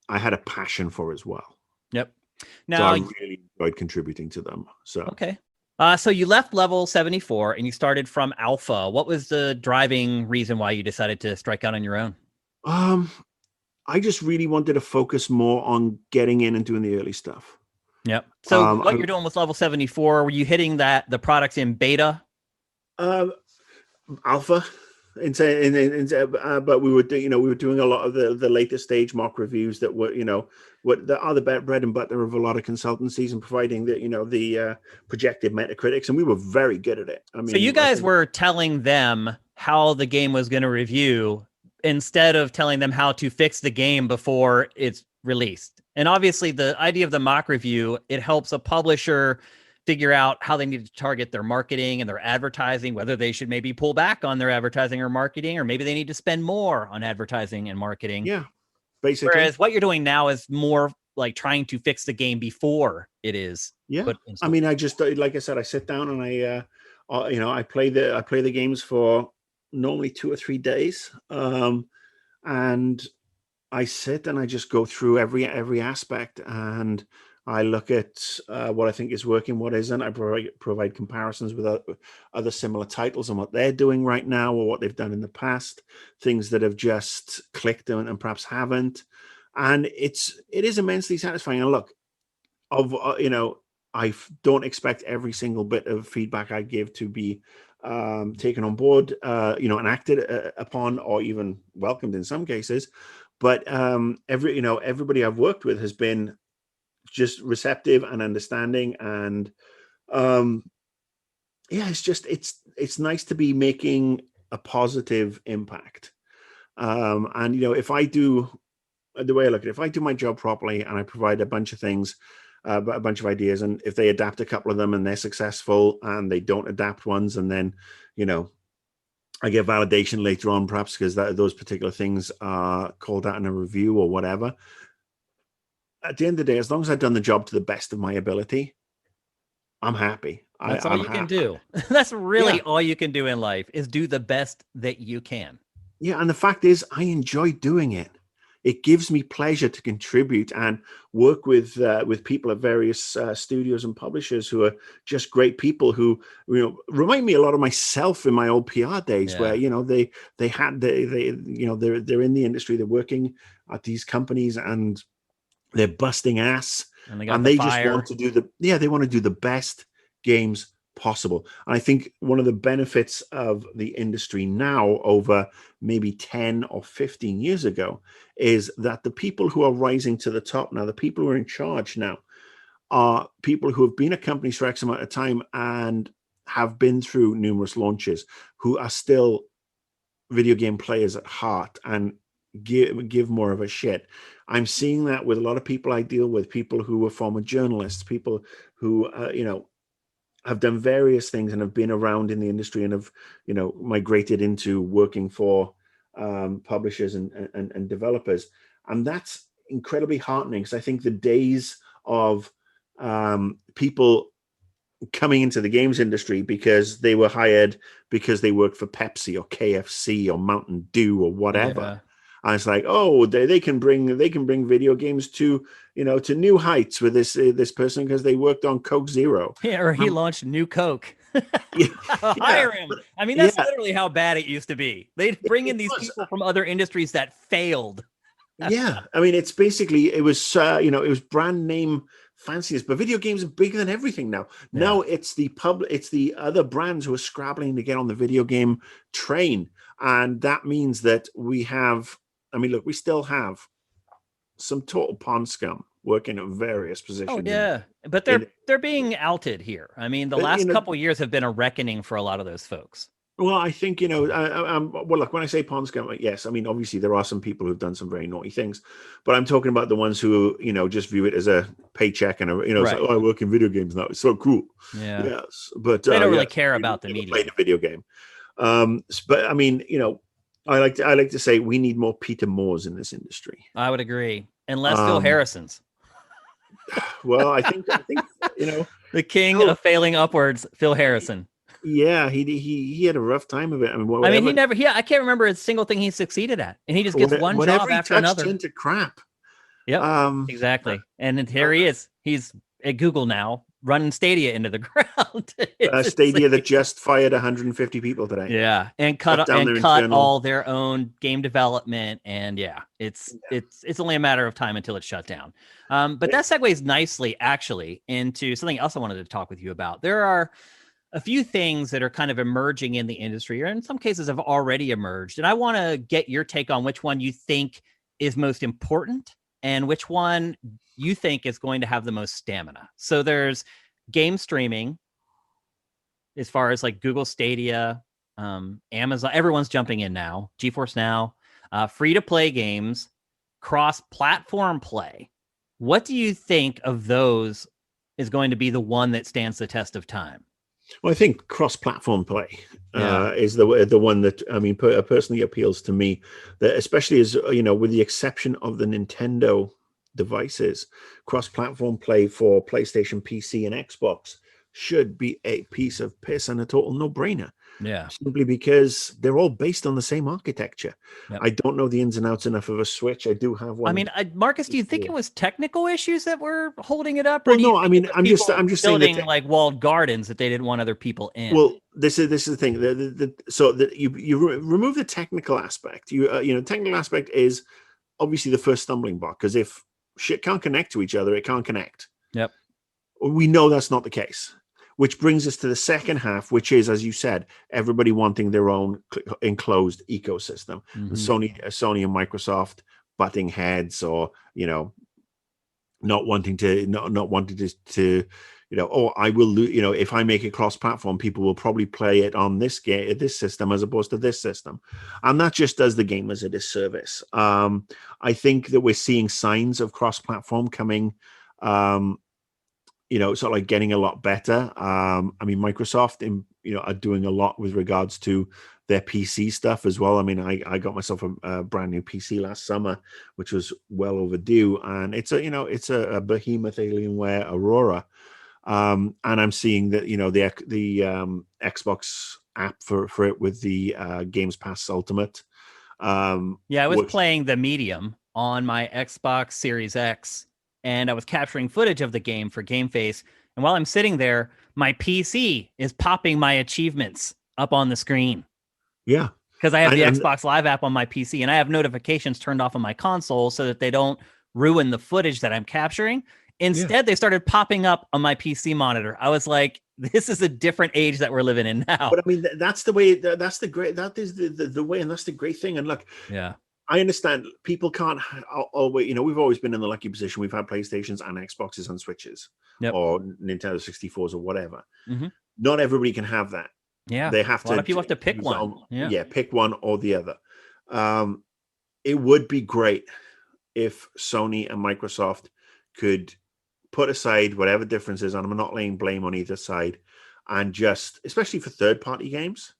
had a passion for as well. Yep. Now, so I really enjoyed contributing to them. So okay. So you left Level 74 and you started from Alpha. What was the driving reason why you decided to strike out on your own? I just really wanted to focus more on getting in and doing the early stuff. Yep. So what you're doing with Level 74, were you hitting the products in beta? Alpha, but we were doing a lot of the later stage mock reviews that were that are the bread and butter of a lot of consultancies, and providing the projected Metacritics, and we were very good at it. I mean, so you guys were telling them how the game was going to review instead of telling them how to fix the game before it's released. And obviously the idea of the mock review, it helps a publisher figure out how they need to target their marketing and their advertising, whether they should maybe pull back on their advertising or marketing, or maybe they need to spend more on advertising and marketing. Yeah, basically. Whereas what you're doing now is more like trying to fix the game before it is. Yeah. I mean, I just, like I said, I sit down and I play the games for normally 2 or 3 days. And I sit and I just go through every aspect, and I look at what I think is working, what isn't. I provide comparisons with other similar titles and what they're doing right now or what they've done in the past, things that have just clicked and perhaps haven't. And it is immensely satisfying. And look, I don't expect every single bit of feedback I give to be taken on board, and acted upon, or even welcomed in some cases. But everybody I've worked with has been just receptive and understanding, and it's nice to be making a positive impact. And if I do, the way I look at it, if I do my job properly and I provide a bunch of things, a bunch of ideas, and if they adapt a couple of them and they're successful, and they don't adapt ones, and then I get validation later on, perhaps because those particular things are called out in a review or whatever. At the end of the day, as long as I've done the job to the best of my ability, I'm happy. That's all you can do. That's really all you can do in life, is do the best that you can. Yeah, and the fact is, I enjoy doing it. It gives me pleasure to contribute and work with people at various studios and publishers who are just great people who remind me a lot of myself in my old PR days, where they're in the industry, they're working at these companies, and they're busting ass, and they just want to do the best games possible. And I think one of the benefits of the industry now over maybe 10 or 15 years ago is that the people who are rising to the top now, the people who are in charge now, are people who have been at companies for X amount of time and have been through numerous launches, who are still video game players at heart and give more of a shit. I'm seeing that with a lot of people I deal with, people who are former journalists, people who have done various things and have been around in the industry and have migrated into working for publishers and developers. And that's incredibly heartening, because I think the days of people coming into the games industry because they were hired because they worked for Pepsi or KFC or Mountain Dew or whatever, and it's like, oh, they can bring video games to to new heights with this person because they worked on Coke Zero. Yeah, or he launched New Coke. Hire him. I mean, that's literally how bad it used to be. They'd bring in these people from other industries that failed. Yeah, I mean, it was it was brand name fanciness, but video games are bigger than everything now. Yeah. Now it's the other brands who are scrabbling to get on the video game train, and that means that we still have some total pond scum working at various positions. Oh yeah, but they're being outed here. I mean, the last couple of years have been a reckoning for a lot of those folks. Well, I think look, when I say pond scum, yes, I mean obviously there are some people who've done some very naughty things, but I'm talking about the ones who just view it as a paycheck and it's like, oh, I work in video games now. It's so cool. Yeah. Yes, but they don't really care about the media. Played a video game, but I mean, I like to say we need more Peter Moores in this industry. I would agree, and less Phil Harrisons. Well, I think the king of failing upwards, Phil Harrison. Yeah, he had a rough time of it. I can't remember a single thing he succeeded at, and he just gets one job after another. Into crap. Yep, exactly. And here he is. He's at Google now, running Stadia into the ground. Stadia that just fired 150 people today. Yeah, and cut all their own game development, and it's only a matter of time until it's shut down. But that segues nicely, actually, into something else I wanted to talk with you about. There are a few things that are kind of emerging in the industry, or in some cases have already emerged. And I want to get your take on which one you think is most important and which one you think is going to have the most stamina. So there's game streaming, as far as like Google Stadia, Amazon, everyone's jumping in now, GeForce Now, free-to-play games, cross-platform play. What do you think of those is going to be the one that stands the test of time? Well, I think cross-platform play is the one that personally appeals to me. That especially as with the exception of the Nintendo devices, cross-platform play for PlayStation, PC, and Xbox should be a piece of piss and a total no-brainer. Yeah. simply because they're all based on the same architecture. Yep. I don't know the ins and outs enough of a Switch. I do have one. I mean, Marcus, do you think it was technical issues that were holding it up? Well, Or do you no, I think mean, it was I'm just people saying building that. like walled gardens that they didn't want other people in? Well, this is the thing. So that you remove the technical aspect. Technical aspect is obviously the first stumbling block, because if shit can't connect to each other, it can't connect. Yep. We know that's not the case, which brings us to the second half, which is, as you said, everybody wanting their own enclosed ecosystem. Mhm. Sony and Microsoft butting heads, or not wanting to I will, if I make it cross-platform, people will probably play it on this system as opposed to this system, and that just does the game as a disservice. I think that we're seeing signs of cross-platform coming, sort of like getting a lot better. I mean, Microsoft, are doing a lot with regards to their PC stuff as well. I mean, I got myself a brand new PC last summer, which was well overdue, and it's a behemoth Alienware Aurora. And I'm seeing that the Xbox app for it with the Games Pass Ultimate. I was playing the Medium on my Xbox Series X, and I was capturing footage of the game for GameFace. And while I'm sitting there, my PC is popping my achievements up on the screen. Yeah, because I have the Xbox Live app on my PC, and I have notifications turned off on my console so that they don't ruin the footage that I'm capturing. Instead, they started popping up on my PC monitor. I was like, this is a different age that we're living in now. But I mean, that's the way, that is the way, and that's the great thing. And look, I understand people can't always, we've always been in the lucky position. We've had PlayStations and Xboxes and Switches, or Nintendo 64s or whatever. Mm-hmm. Not everybody can have that. Yeah. They have a lot of people have to pick one. Pick one or the other. It would be great if Sony and Microsoft could put aside whatever differences, and I'm not laying blame on either side, and just, especially for third-party games,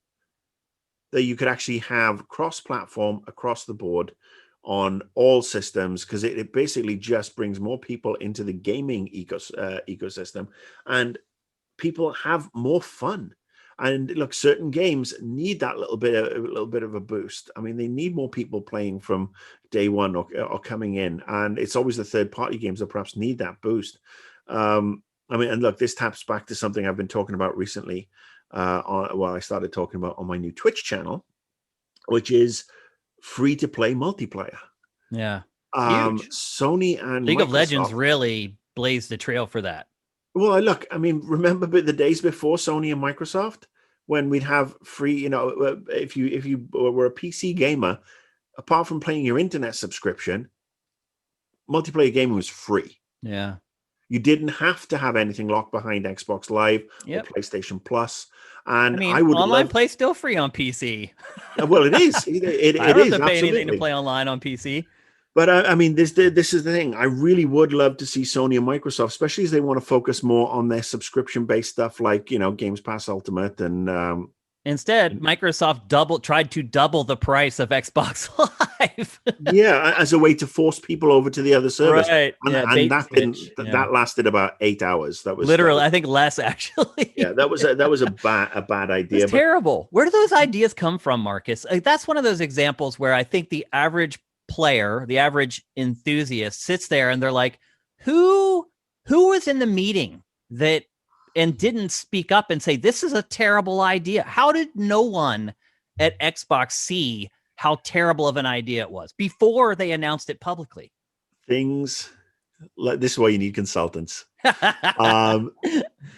that you could actually have cross-platform across the board on all systems, because it basically just brings more people into the gaming ecosystem, and people have more fun. And look, certain games need that little bit of a boost. I mean, they need more people playing from day one or coming in, and it's always the third-party games that perhaps need that boost. I mean, and look, this taps back to something I've been talking about recently. I started talking about on my new Twitch channel, which is free-to-play multiplayer. Yeah, huge. Sony and League Microsoft, of Legends really blazed the trail for that. Well, look, I mean, remember the days before Sony and Microsoft, when we'd have free, if you were a PC gamer, apart from playing your internet subscription, multiplayer gaming was free. Yeah. You didn't have to have anything locked behind Xbox Live or PlayStation Plus. And I mean, online play's still free on PC. Well, it is. It I don't is, have to pay absolutely. anything to play online on PC. But I mean, this is the thing. I really would love to see Sony and Microsoft, especially as they want to focus more on their subscription-based stuff, like Games Pass Ultimate, and instead, Microsoft tried to double the price of Xbox Live. Yeah, as a way to force people over to the other service, right? And that lasted about 8 hours. That was literally, I think less actually. Yeah, that was a bad idea. It's terrible. Where do those ideas come from, Marcus? That's one of those examples where I think the average player, the average enthusiast, sits there and they're like, who was in the meeting and didn't speak up and say, this is a terrible idea? How did no one at Xbox see how terrible of an idea it was before they announced it publicly? Things like this is why you need consultants.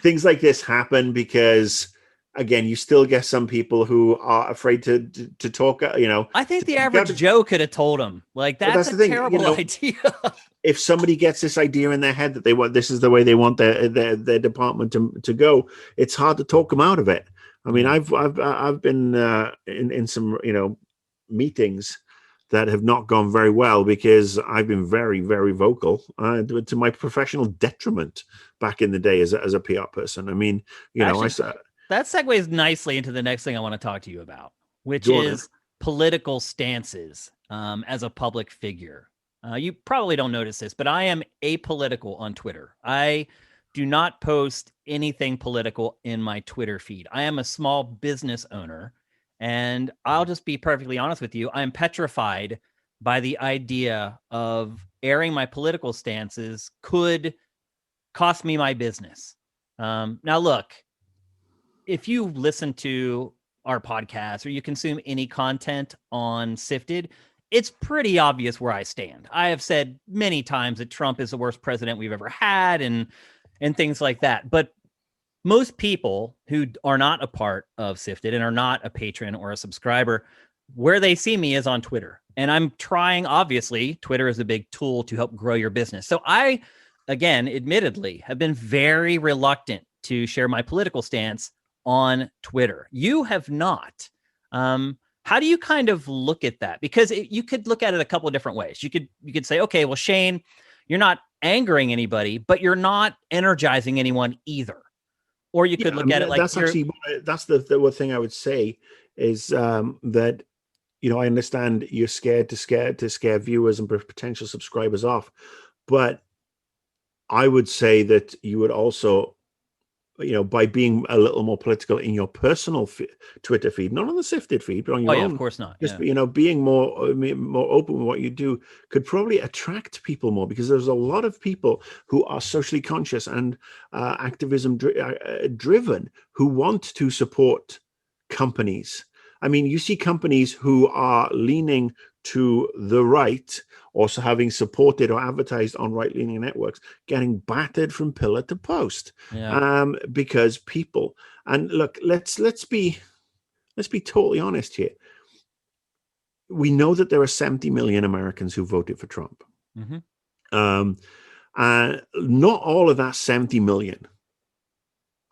Things like this happen because, again, you still get some people who are afraid to talk. I think the average Joe could have told him, like, that's a terrible idea. If somebody gets this idea in their head that they want, this is the way they want their department to go, it's hard to talk them out of it. I mean, I've been in some meetings that have not gone very well because I've been very, very vocal to my professional detriment back in the day as a PR person. I mean, that segues nicely into the next thing I want to talk to you about, which is political stances as a public figure. You probably don't notice this, but I am apolitical on Twitter. I do not post anything political in my Twitter feed. I am a small business owner, and I'll just be perfectly honest with you. I'm petrified by the idea of airing my political stances could cost me my business. Now, look, if you listen to our podcast or you consume any content on Sifted, it's pretty obvious where I stand. I have said many times that Trump is the worst president we've ever had and things like that. But most people who are not a part of Sifted and are not a patron or a subscriber, where they see me is on Twitter. And I'm trying, obviously, Twitter is a big tool to help grow your business. So I, again, admittedly, have been very reluctant to share my political stance on Twitter. You have not. How do you kind of look at that? Because you could look at it a couple of different ways. You could say, okay, well, Shane, you're not angering anybody, but you're not energizing anyone either. Or you could look at it like that's the one thing I would say is that, I understand you're scared to scare viewers and potential subscribers off, but I would say that you would also, by being a little more political in your personal Twitter feed, not on the Sifted feed, but on your own. Of course not. Just, being more open with what you do could probably attract people more, because there's a lot of people who are socially conscious and activism driven who want to support companies. I mean, you see companies who are leaning to the right, also having supported or advertised on right-leaning networks, getting battered from pillar to post, because people. And look, let's be totally honest here. We know that there are 70 million Americans who voted for Trump. Mm-hmm. Not all of that 70 million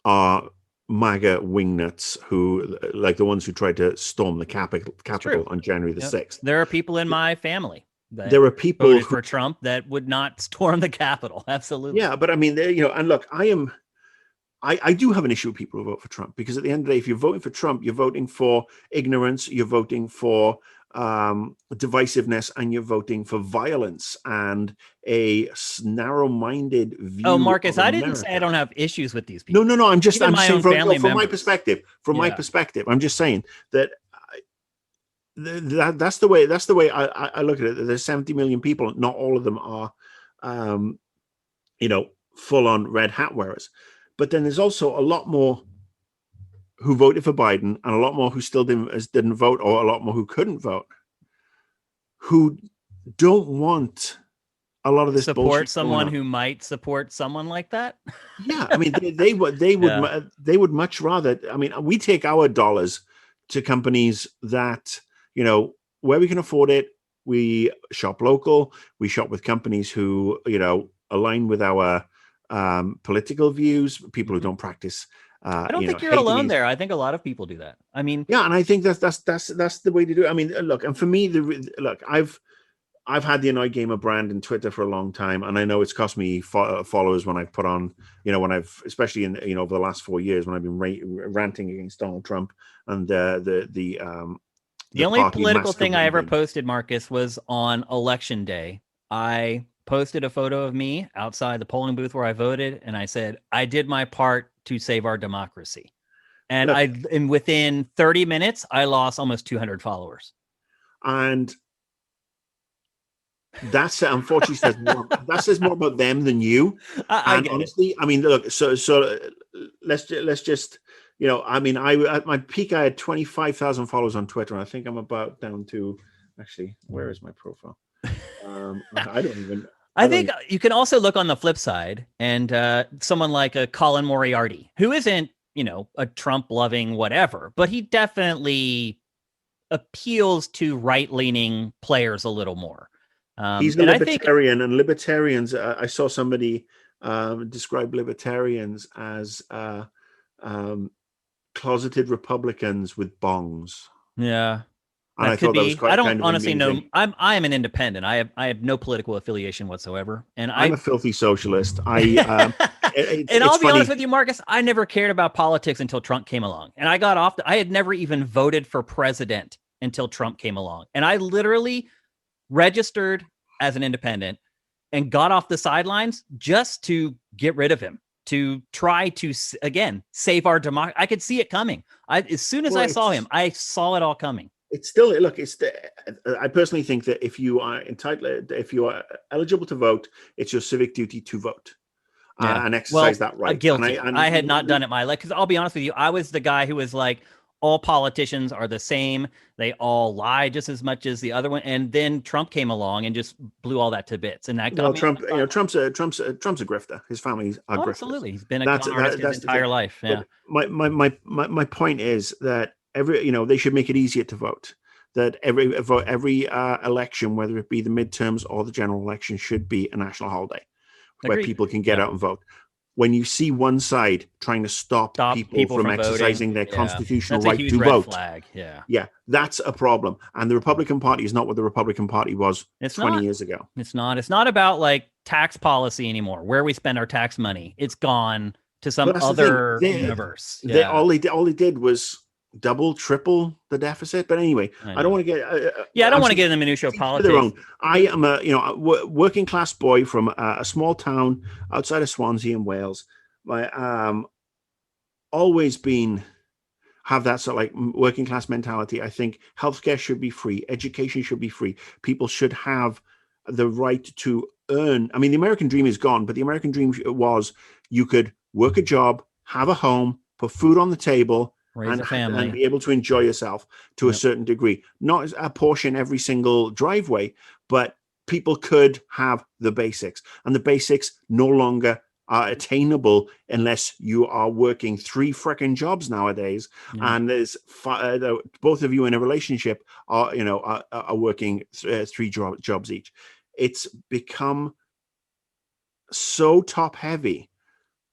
are MAGA wingnuts who, like the ones who tried to storm the Capitol on January the 6th. There are people in my family there are people voted for Trump that would not storm the Capitol. Absolutely. Yeah, but I mean, and look, I do have an issue with people who vote for Trump, because at the end of the day, if you're voting for Trump, you're voting for ignorance, you're voting for divisiveness, and you're voting for violence and a narrow-minded view. Oh, Marcus, I didn't say I don't have issues with these people. No. I'm saying from my perspective. My perspective, I'm just saying that that's the way I look at it. There's 70 million people. Not all of them are, full-on red hat wearers. But then there's also a lot more who voted for Biden, and a lot more who still didn't vote, or a lot more who couldn't vote, who don't want a lot of this support bullshit someone who might support someone like that. Yeah, I mean, they would much rather. I mean, we take our dollars to companies that, where we can afford it. We shop local. We shop with companies who align with our political views. People who don't practice. I don't think you're alone there. I think a lot of people do that. I mean, yeah, and I think that's the way to do it. I mean, look, and for me, I've had the Annoyed Gamer brand in Twitter for a long time, and I know it's cost me followers when I've put on, when I've, especially in over the last 4 years, when I've been ranting against Donald Trump and the only political thing I ever posted, Marcus, was on election day. I posted a photo of me outside the polling booth where I voted, and I said, I did my part to save our democracy. And and within 30 minutes, I lost almost 200 followers. And that's unfortunately says more about them than you. And honestly, I mean, look, so let's just, I mean, at my peak, I had 25,000 followers on Twitter, and I think I'm about down to, actually, where is my profile? I think you can also look on the flip side, and someone like a Colin Moriarty, who isn't, a Trump-loving whatever, but he definitely appeals to right-leaning players a little more. He's a libertarian, and libertarians, I saw somebody describe libertarians as closeted Republicans with bongs. Yeah. And I thought that was quite. I don't honestly know. I am an independent. I have no political affiliation whatsoever, and I'm a filthy socialist. And I'll be honest with you, Marcus. I never cared about politics until Trump came along, and I got off. I had never even voted for president until Trump came along, and I literally registered as an independent and got off the sidelines just to get rid of him, to try to, again, save our democracy. I could see it coming. As soon as I saw him, I saw it all coming. It's still, look, I personally think that if you are entitled, if you are eligible to vote, it's your civic duty to vote. And exercise that right. Guilty. I had not done it my life, because I'll be honest with you, I was the guy who was like, all politicians are the same. They all lie just as much as the other one. And then Trump came along and just blew all that to bits. And that got me. Trump's a grifter. His family's a grifter. Absolutely, he's been a con artist his entire life. Yeah. My point is that they should make it easier to vote. That every election, whether it be the midterms or the general election, should be a national holiday where people can get out and vote. When you see one side trying to stop people from exercising their constitutional right to vote, flag. That's a problem. And the Republican Party is not what the Republican Party was 20 years ago. It's not. It's not about like tax policy anymore, where we spend our tax money. It's gone to some other universe. All they did was double, triple the deficit. But anyway, I don't want to get. I don't want to get in the minutiae of politics. I am a working class boy from a small town outside of Swansea in Wales. My always been have that sort of like working class mentality. I think healthcare should be free, education should be free. People should have the right to earn. I mean, the American dream is gone, but the American dream was you could work a job, have a home, put food on the table, raise a family, and be able to enjoy yourself to a certain degree. Not a portion every single driveway, but people could have the basics. And the basics no longer are attainable unless you are working 3 freaking jobs nowadays. And there's both of you in a relationship are working 3 jobs each. It's become so top heavy,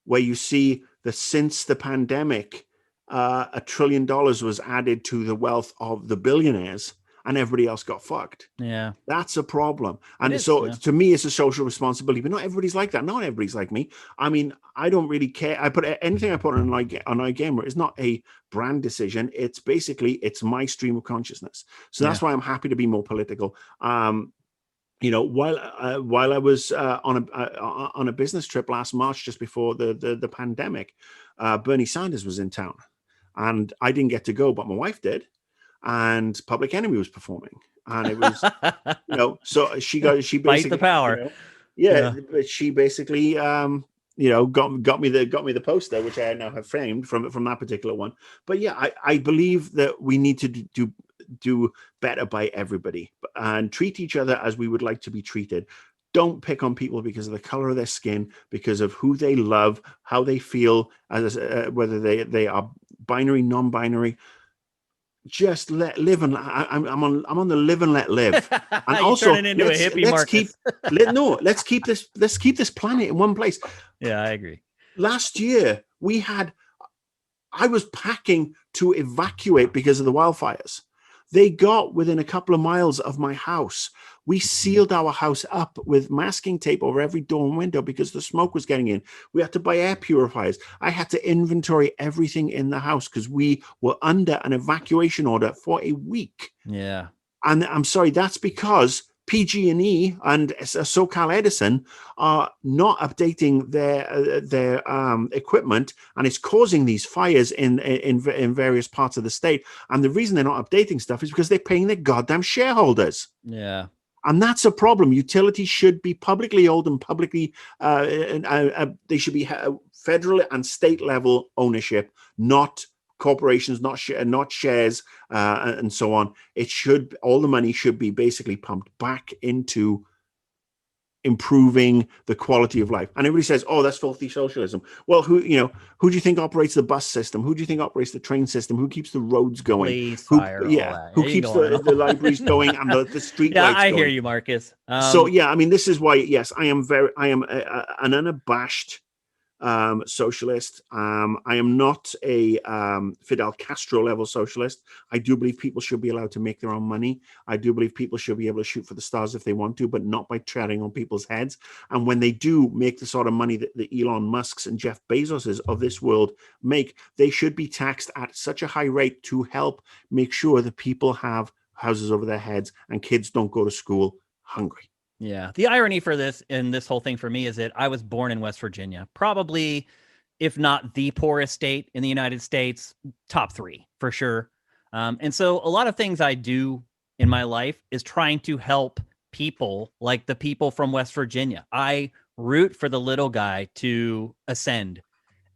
where you see that since the pandemic, $1 trillion was added to the wealth of the billionaires, and everybody else got fucked. Yeah, that's a problem. And to me, it's a social responsibility. But not everybody's like that. Not everybody's like me. I mean, I don't really care. I put anything I put on iGamer is not a brand decision. It's my stream of consciousness. So that's why I'm happy to be more political. While I was on a business trip last March, just before the pandemic, Bernie Sanders was in town, and I didn't get to go, but my wife did, and Public Enemy was performing, and it was, so she basically fight the power. But she basically, got me the poster, which I now have framed from that particular one. But I believe that we need to do better by everybody and treat each other as we would like to be treated. Don't pick on people because of the color of their skin, because of who they love, how they feel, whether they are binary, non-binary. Just live, and I'm on the live and let live. And also, into a hippie let's keep this planet in one place. Yeah, I agree. Last year I was packing to evacuate because of the wildfires. They got within a couple of miles of my house. We sealed our house up with masking tape over every door and window because the smoke was getting in. We had to buy air purifiers. I had to inventory everything in the house because we were under an evacuation order for a week. Yeah. And I'm sorry, that's because PG&E and SoCal Edison are not updating their equipment, and it's causing these fires in various parts of the state. And the reason they're not updating stuff is because they're paying their goddamn shareholders. Yeah. And that's a problem. Utilities should be publicly owned and publicly, they should be federal and state level ownership, not corporations, not shares, and so on. All the money should be basically pumped back into improving the quality of life. And everybody says, "Oh, that's filthy socialism." Well, who do you think operates the bus system? Who do you think operates the train system? Who keeps the roads going? Who keeps the libraries going and the street lights going? I hear you, Marcus. This is why, yes, I am an unabashed socialist. I am not a Fidel Castro level socialist. I do believe people should be allowed to make their own money. I do believe people should be able to shoot for the stars if they want to, but not by treading on people's heads. And when they do make the sort of money that the Elon Musks and Jeff Bezoses of this world make, they should be taxed at such a high rate to help make sure that people have houses over their heads and kids don't go to school hungry. Yeah. The irony for this whole thing for me is that I was born in West Virginia, probably if not the poorest state in the United States, top 3 for sure. And so a lot of things I do in my life is trying to help people like the people from West Virginia. I root for the little guy to ascend.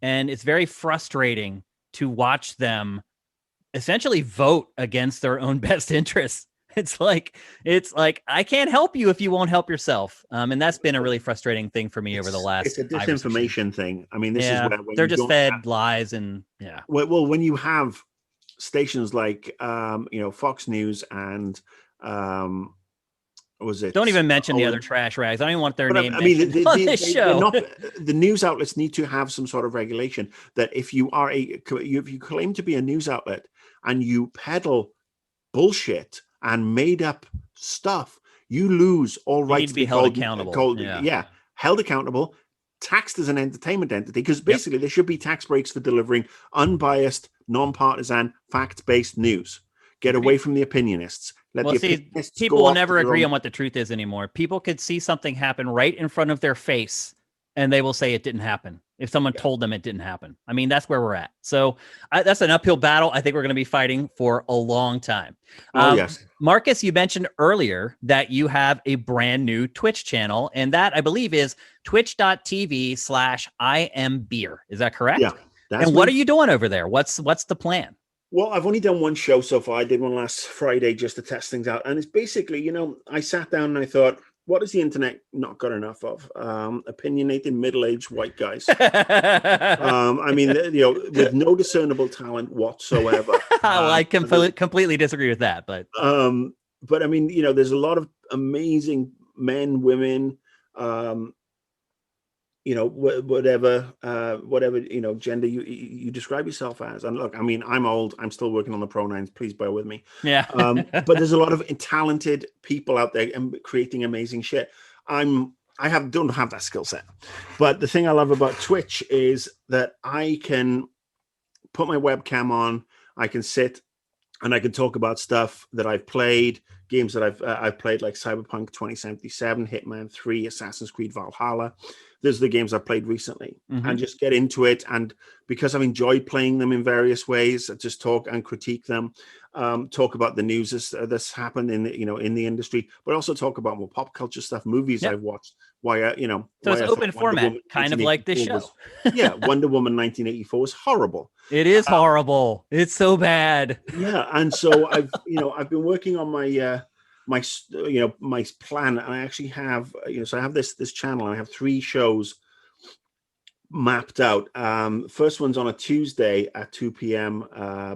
And it's very frustrating to watch them essentially vote against their own best interests. It's like I can't help you if you won't help yourself, and that's been a really frustrating thing for me over the last. It's a disinformation thing. I mean, this is where they're just fed lies and Well, when you have stations like Fox News and was it? Don't even mention the other trash rags. I don't even want their name mentioned on this show. The news outlets need to have some sort of regulation that if you claim to be a news outlet and you peddle bullshit and made up stuff, you lose all rights to be held accountable. Held accountable, taxed as an entertainment entity, because basically there should be tax breaks for delivering unbiased, non-partisan, fact-based news. Get away from the opinionists. People will never agree on what the truth is anymore. People could see something happen right in front of their face, and they will say it didn't happen if someone told them it didn't happen. I mean, that's where we're at. So that's an uphill battle I think we're going to be fighting for a long time. Yes. Marcus, you mentioned earlier that you have a brand new Twitch channel, and that I believe is twitch.tv/IamBeer. Is that correct? Yeah. And what are you doing over there? What's the plan? Well, I've only done one show so far. I did one last Friday just to test things out. And it's basically, I sat down and I thought, what has the internet not got enough of? Opinionated middle-aged white guys. I mean, with no discernible talent whatsoever. I completely disagree with that, but I mean, there's a lot of amazing men, women, whatever gender you describe yourself as. And look, I mean, I'm old, I'm still working on the pronouns, please bear with me. But there's a lot of talented people out there and creating amazing shit. Don't have that skill set, but the thing I love about Twitch is that I can put my webcam on, I can sit and I can talk about stuff that I've played, games that I've played, like Cyberpunk 2077, Hitman 3, Assassin's Creed Valhalla. Those are the games I've played recently, and just get into it. And because I've enjoyed playing them in various ways, I just talk and critique them, talk about the news that's happened in the industry, but also talk about more pop culture stuff, movies I've watched. So it's open format, kind of like this show. Wonder Woman 1984 was horrible. It is horrible. It's so bad. Yeah, and so I've been working on my my plan, and I actually have so I have this channel, and I have 3 shows mapped out. First one's on a Tuesday at 2 p.m.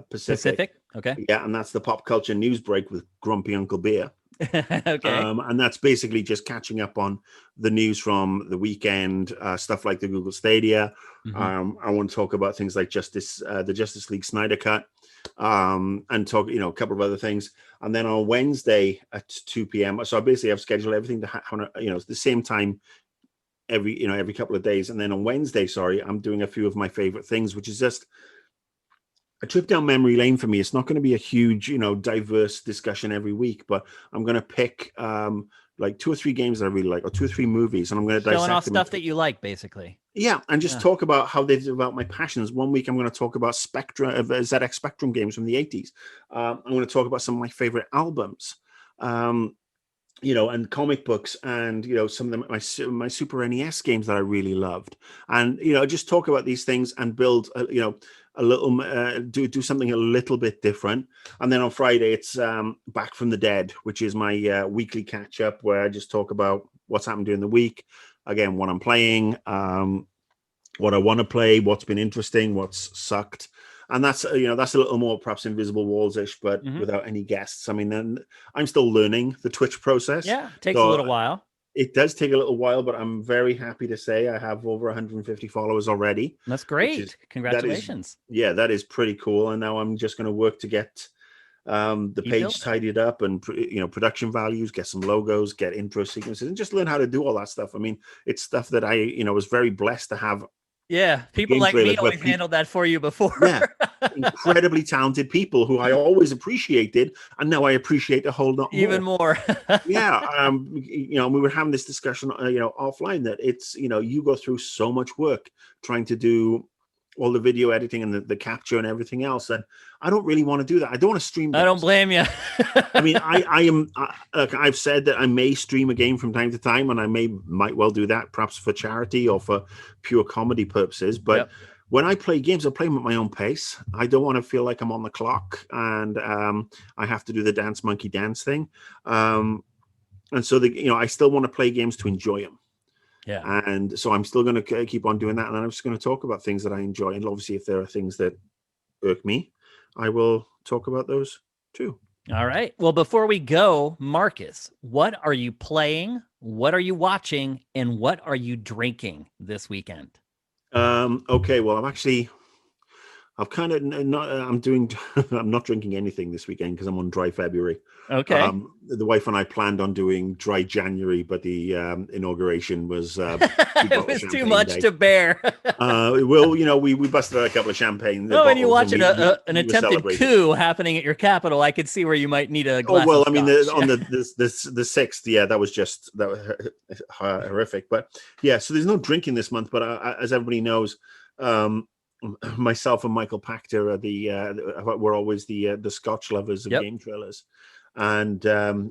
Pacific. Okay. Yeah, and that's the pop culture news break with Grumpy Uncle Beer. Okay. And that's basically just catching up on the news from the weekend, stuff like the Google Stadia. I want to talk about things like the Justice League Snyder Cut, and talk, a couple of other things. And then on Wednesday at 2 p.m. So I basically have scheduled everything to happen, the same time every couple of days. And then on Wednesday, I'm doing a few of my favorite things, which is just a trip down memory lane for me. It's not going to be a huge, diverse discussion every week, but I'm going to pick like 2 or 3 games that I really like, or 2 or 3 movies, and I'm going to dissect showing off stuff that you like, basically. Yeah, and just talk about how they develop my passions. One week I'm going to talk about ZX Spectrum games from the 80s. I'm going to talk about some of my favorite albums, and comic books, and some of them, my Super NES games that I really loved, and just talk about these things and build a little do something a little bit different. And then on Friday it's Back from the Dead, which is my weekly catch up, where I just talk about what's happened during the week, again, what I'm playing, what I want to play, what's been interesting, what's sucked. And that's that's a little more perhaps Invisible Walls-ish, but without any guests. I mean, then I'm still learning the Twitch process. Yeah, it takes a little while. It does take a little while, but I'm very happy to say I have over 150 followers already. That's great. Congratulations. That is pretty cool. And now I'm just going to work to get the page tidied up, and production values, get some logos, get intro sequences, and just learn how to do all that stuff. I mean, it's stuff that I was very blessed to have. Yeah, people like me always handled that for you before. Yeah, incredibly talented people who I always appreciated, and now I appreciate a whole lot more. Even more. Yeah, we were having this discussion, offline, that it's you go through so much work trying to do all the video editing and the capture and everything else. And I don't really want to do that. I don't want to stream games. I don't blame you. I mean, I've said that I may stream a game from time to time, and I might well do that, perhaps for charity or for pure comedy purposes. But when I play games, I play them at my own pace. I don't want to feel like I'm on the clock and I have to do the dance monkey dance thing. And so I still want to play games to enjoy them. Yeah. And so I'm still going to keep on doing that. And I'm just going to talk about things that I enjoy. And obviously, if there are things that irk me, I will talk about those too. All right. Well, before we go, Marcus, what are you playing? What are you watching? And what are you drinking this weekend? Okay. Well, I'm not drinking anything this weekend because I'm on dry February. Okay. The wife and I planned on doing dry January, but the inauguration was it was too much to bear. We busted out a couple of champagne. And you're watching an attempted coup happening at your capital. I could see where you might need a glass. On the 6th, that was horrific. But yeah, so there's no drinking this month. But as everybody knows, myself and Michael Pachter are we're always the Scotch lovers of game trailers. And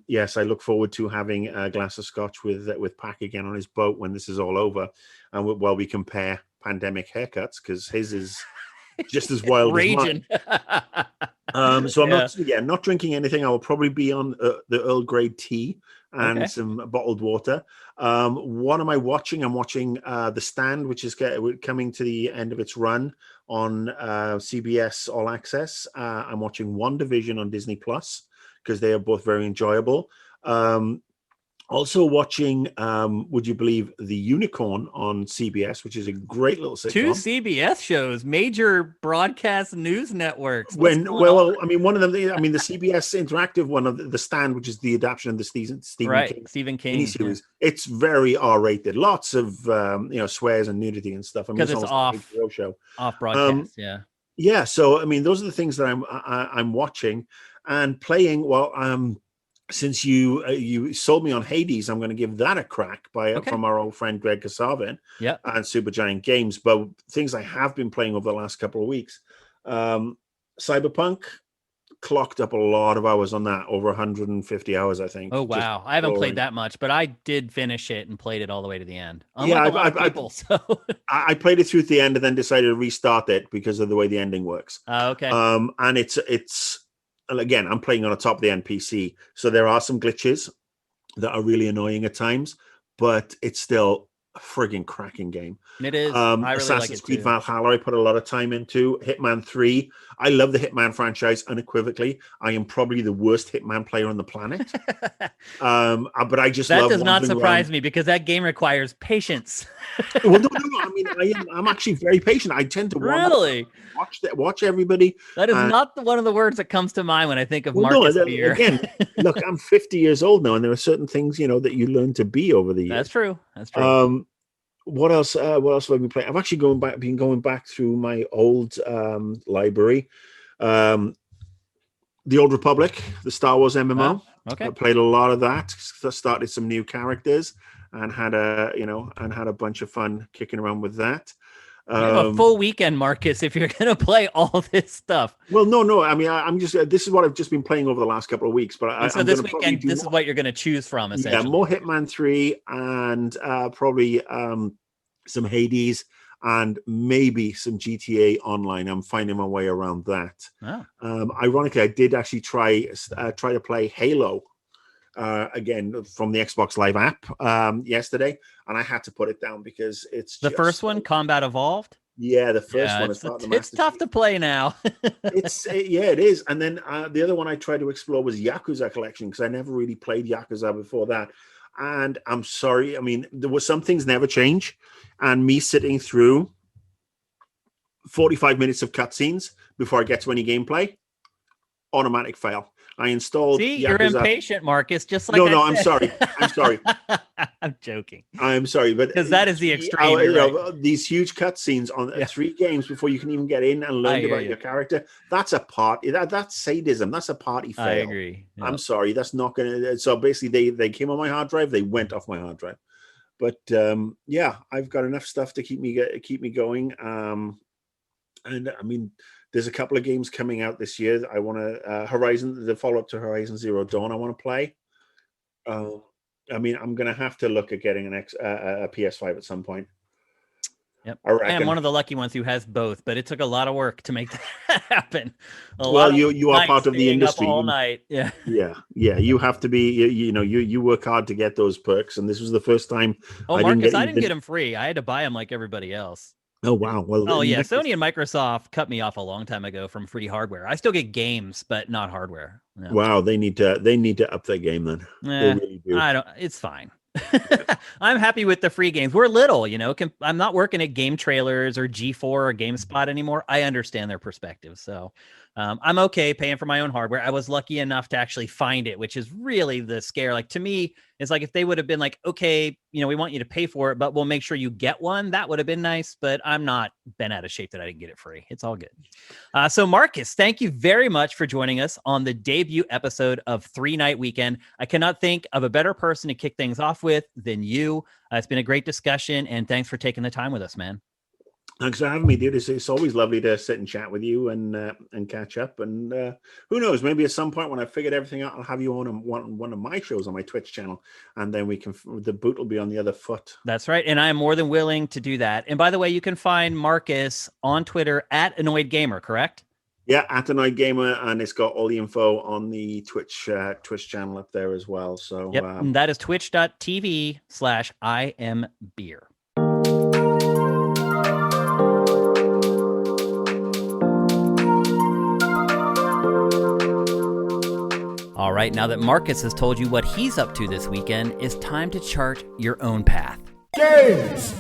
yes, I look forward to having a glass of Scotch with Pack again on his boat when this is all over, and while we compare pandemic haircuts, because his is just as wild raging. As mine. So I'm not drinking anything. I will probably be on the Earl Grey tea and some bottled water. What am I watching? I'm watching The Stand, which is coming to the end of its run on CBS All Access. I'm watching WandaVision on Disney Plus because they are both very enjoyable. Also watching, would you believe, The Unicorn on CBS, which is a great little sitcom. 2 CBS shows, major broadcast news networks. One of them, the CBS interactive one of The Stand, which is the adaptation of the Stephen King series. Yeah. It's very R-rated, lots of swears and nudity and stuff. Because it's off broadcast. Yeah. So those are the things that I'm watching and playing. Well, since you sold me on Hades, I'm going to give that a crack from our old friend Greg Kasavin and Supergiant Games. But things I have been playing over the last couple of weeks, Cyberpunk, clocked up a lot of hours on that, over 150 hours, I think. Oh wow, I haven't played that much, but I did finish it and played it all the way to the end. I played it through to the end and then decided to restart it because of the way the ending works. Okay. And it's. And again, I'm playing on a top of the end PC, so there are some glitches that are really annoying at times, but it's still a frigging cracking game. It is. I really Assassin's Creed too. Valhalla, I put a lot of time into. Hitman 3. I love the Hitman franchise unequivocally. I am probably the worst Hitman player on the planet. But I just that does not surprise me because that game requires patience. Well, no. I'm actually very patient. I tend to watch everybody. That is not one of the words that comes to mind when I think of Marcus Beer. Again, look, I'm 50 years old now, and there are certain things that you learn to be over the years. That's true. What else? What else have I been playing? I've actually been going back through my old library. The Old Republic, the Star Wars MMO. Okay. I played a lot of that. Started some new characters and had a bunch of fun kicking around with that. You have a full weekend, Marcus, if you're going to play all this stuff. Well, no. I'm just. This is what I've just been playing over the last couple of weeks. But this weekend, this is what you're going to choose from, essentially. Yeah, more Hitman 3 and probably some Hades and maybe some GTA Online. I'm finding my way around that. Oh. Ironically, I did actually try to play Halo again from the Xbox Live app yesterday, and I had to put it down because it's the first one, Combat Evolved. Yeah, the first one. It's tough to play now. It is. And then the other one I tried to explore was Yakuza Collection because I never really played Yakuza before that. And I'm sorry, there were some things never change, and me sitting through 45 minutes of cutscenes before I get to any gameplay, automatic fail. I installed. See, Yakuza. You're impatient, Marcus. Just like I'm sorry. I'm joking. I'm sorry, but because that is the extreme. These huge cutscenes on 3 games before you can even get in and learn about your character. That's a party. That's sadism. That's a party fail. I agree. Yep. I'm sorry. That's not gonna. So basically, they came on my hard drive. They went off my hard drive. But I've got enough stuff to keep me going. And I mean, there's a couple of games coming out this year that I want to Horizon, the follow-up to Horizon Zero Dawn, I want to play. I mean, I'm going to have to look at getting a PS5 at some point. Yep. I am one of the lucky ones who has both, but it took a lot of work to make that happen. You are part of the industry all night. Yeah. You have to be. You work hard to get those perks, and this was the first time. Oh, Marcus, I didn't get them free. I had to buy them like everybody else. Oh wow! Well, Sony and Microsoft cut me off a long time ago from free hardware. I still get games, but not hardware. No. Wow, they need to up their game then. They really do. I don't. It's fine. I'm happy with the free games. We're little, I'm not working at Game Trailers or G4 or GameSpot anymore. I understand their perspective. So I'm okay paying for my own hardware. I was lucky enough to actually find it, which is really the scare. Like, to me, it's like if they would have been like, okay, we want you to pay for it, but we'll make sure you get one. That would have been nice, but I'm not bent out of shape that I didn't get it free. It's all good. So Marcus, thank you very much for joining us on the debut episode of 3 Night Weekend. I cannot think of a better person to kick things off with than you. It's been a great discussion, and thanks for taking the time with us, man. Thanks for having me, dude. It's always lovely to sit and chat with you and catch up. And who knows, maybe at some point when I've figured everything out, I'll have you on one of my shows on my Twitch channel, and then the boot will be on the other foot. That's right, and I am more than willing to do that. And by the way, you can find Marcus on Twitter at Annoyed Gamer, correct? Yeah, at Annoyed Gamer, and it's got all the info on the Twitch channel up there as well. So yep, and that is twitch.tv/IamBeer. All right, now that Marcus has told you what he's up to this weekend, it's time to chart your own path. Games!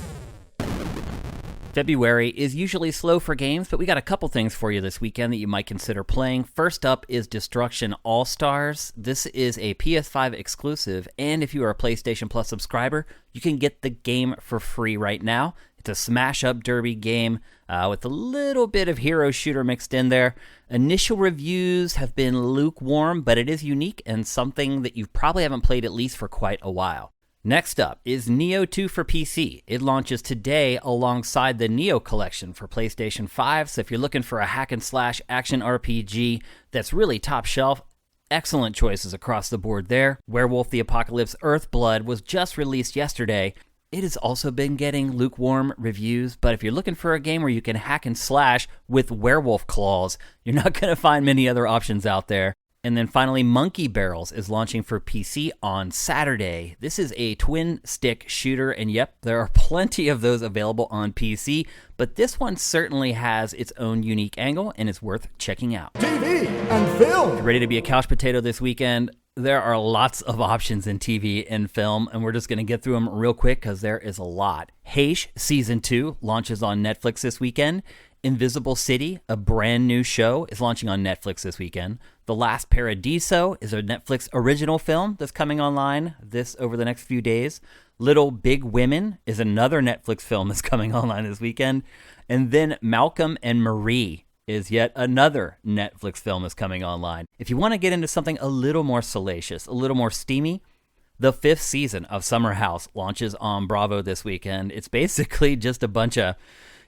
February is usually slow for games, but we got a couple things for you this weekend that you might consider playing. First up is Destruction All-Stars. This is a PS5 exclusive, and if you are a PlayStation Plus subscriber, you can get the game for free right now. It's a smash-up derby game with a little bit of hero shooter mixed in there. Initial reviews have been lukewarm, but it is unique and something that you probably haven't played at least for quite a while. Next up is Nioh 2 for PC. It launches today alongside the Nioh collection for PlayStation 5, so if you're looking for a hack-and-slash action RPG that's really top shelf, excellent choices across the board there. Werewolf the Apocalypse Earthblood was just released yesterday. It has also been getting lukewarm reviews, but if you're looking for a game where you can hack and slash with werewolf claws, you're not going to find many other options out there. And then finally, Monkey Barrels is launching for PC on Saturday. This is a twin-stick shooter, and yep, there are plenty of those available on PC, but this one certainly has its own unique angle, and it's worth checking out. TV and film! Ready to be a couch potato this weekend? There are lots of options in TV and film, and we're just going to get through them real quick because there is a lot. Heish Season 2 launches on Netflix this weekend. Invisible City, a brand new show, is launching on Netflix this weekend. The Last Paradiso is a Netflix original film that's coming online over the next few days. Little Big Women is another Netflix film that's coming online this weekend. And then Malcolm and Marie is yet another Netflix film that's coming online. If you want to get into something a little more salacious, a little more steamy, the 5th season of Summer House launches on Bravo this weekend. It's basically just a bunch of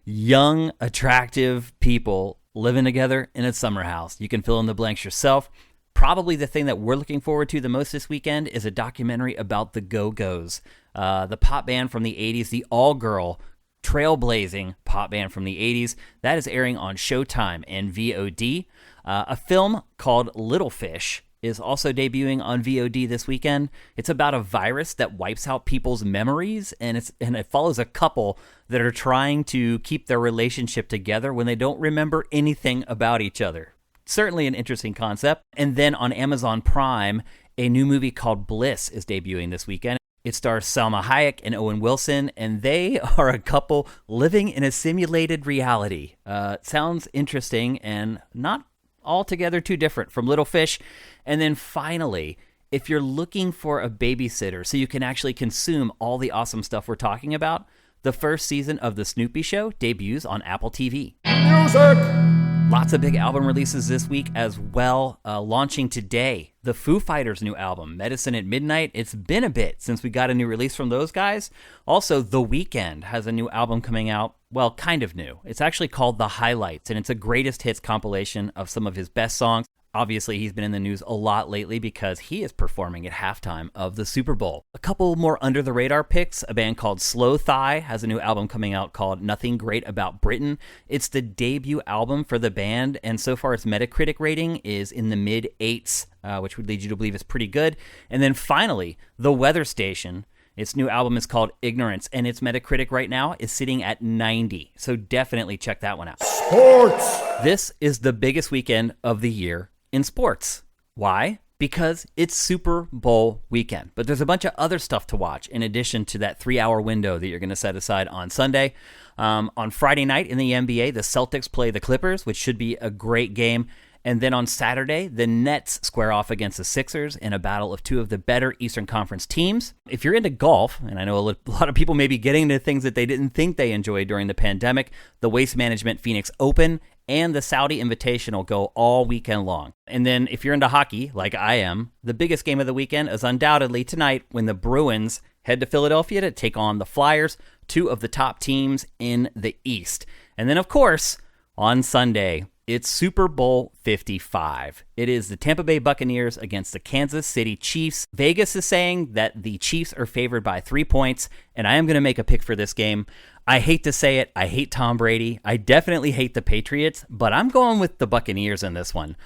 young, attractive people living together in a summer house. You can fill in the blanks yourself. Probably the thing that we're looking forward to the most this weekend is a documentary about the Go-Go's, the pop band from the 80s, the all-girl, trailblazing pop band from the 80s. That is airing on Showtime and VOD. A film called Little Fish is also debuting on VOD this weekend. It's about a virus that wipes out people's memories, and it follows a couple that are trying to keep their relationship together when they don't remember anything about each other. Certainly an interesting concept. And then on Amazon Prime, a new movie called Bliss is debuting this weekend. It stars Salma Hayek and Owen Wilson, and they are a couple living in a simulated reality. Sounds interesting and not altogether too different from Little Fish. And then finally, if you're looking for a babysitter so you can actually consume all the awesome stuff we're talking about, the first season of The Snoopy Show debuts on Apple TV. Music! Lots of big album releases this week as well. Launching today, the Foo Fighters' new album, Medicine at Midnight. It's been a bit since we got a new release from those guys. Also, The Weeknd has a new album coming out. Well, kind of new. It's actually called The Highlights, and it's a greatest hits compilation of some of his best songs. Obviously, he's been in the news a lot lately because he is performing at halftime of the Super Bowl. A couple more under-the-radar picks. A band called Slow Thigh has a new album coming out called Nothing Great About Britain. It's the debut album for the band, and so far its Metacritic rating is in the mid-8s, which would lead you to believe it's pretty good. And then finally, The Weather Station. Its new album is called Ignorance, and its Metacritic right now is sitting at 90. So definitely check that one out. Sports. This is the biggest weekend of the year in sports. Why? Because it's Super Bowl weekend. But there's a bunch of other stuff to watch in addition to that 3-hour window that you're going to set aside on Sunday. On Friday night in the NBA, the Celtics play the Clippers, which should be a great game. And then on Saturday, the Nets square off against the Sixers in a battle of two of the better Eastern Conference teams. If you're into golf, and I know a lot of people may be getting into things that they didn't think they enjoyed during the pandemic, the Waste Management Phoenix Open and the Saudi Invitational go all weekend long. And then if you're into hockey, like I am, the biggest game of the weekend is undoubtedly tonight when the Bruins head to Philadelphia to take on the Flyers, two of the top teams in the East. And then, of course, on Sunday, it's Super Bowl 55. It is the Tampa Bay Buccaneers against the Kansas City Chiefs. Vegas is saying that the Chiefs are favored by 3 points, and I am going to make a pick for this game. I hate to say it. I hate Tom Brady. I definitely hate the Patriots, but I'm going with the Buccaneers in this one,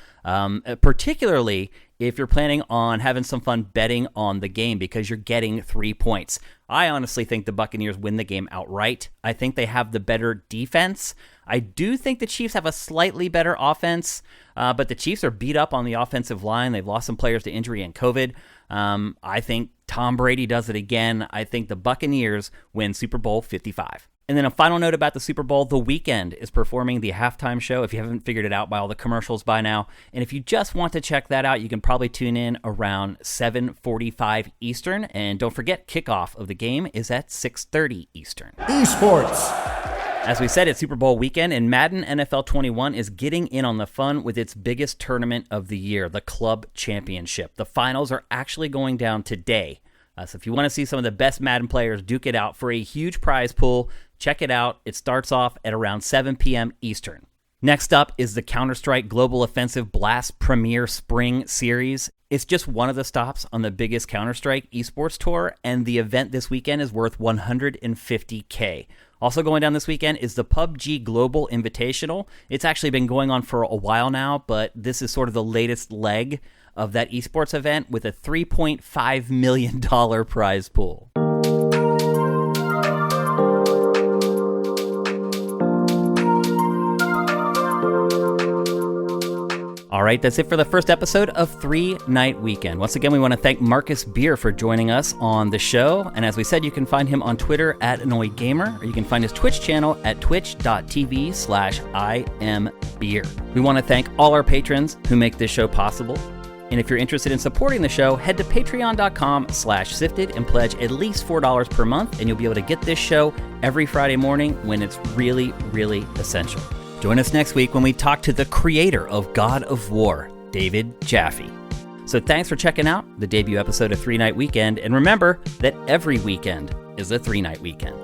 particularly if you're planning on having some fun betting on the game because you're getting 3 points. I honestly think the Buccaneers win the game outright. I think they have the better defense. I do think the Chiefs have a slightly better offense, but the Chiefs are beat up on the offensive line. They've lost some players to injury and COVID. I think Tom Brady does it again. I think the Buccaneers win Super Bowl 55. And then a final note about the Super Bowl, The Weeknd is performing the halftime show, if you haven't figured it out by all the commercials by now. And if you just want to check that out, you can probably tune in around 7:45 Eastern. And don't forget, kickoff of the game is at 6:30 Eastern. Esports. As we said, it's Super Bowl weekend, and Madden NFL 21 is getting in on the fun with its biggest tournament of the year, the Club Championship. The finals are actually going down today. So if you want to see some of the best Madden players duke it out for a huge prize pool, check it out. It starts off at around 7 p.m. Eastern. Next up is the Counter-Strike Global Offensive Blast Premier Spring Series. It's just one of the stops on the biggest Counter-Strike esports tour, and the event this weekend is worth $150K. Also going down this weekend is the PUBG Global Invitational. It's actually been going on for a while now, but this is sort of the latest leg of that esports event with a $3.5 million prize pool. All right, that's it for the first episode of 3 Night Weekend. Once again, we want to thank Marcus Beer for joining us on the show. And as we said, you can find him on Twitter at AnnoyedGamer, or you can find his Twitch channel at twitch.tv/IMBeer. We want to thank all our patrons who make this show possible. And if you're interested in supporting the show, head to patreon.com/sifted and pledge at least $4 per month, and you'll be able to get this show every Friday morning when it's really, really essential. Join us next week when we talk to the creator of God of War, David Jaffe. So thanks for checking out the debut episode of 3 Night Weekend, and remember that every weekend is a 3 Night Weekend.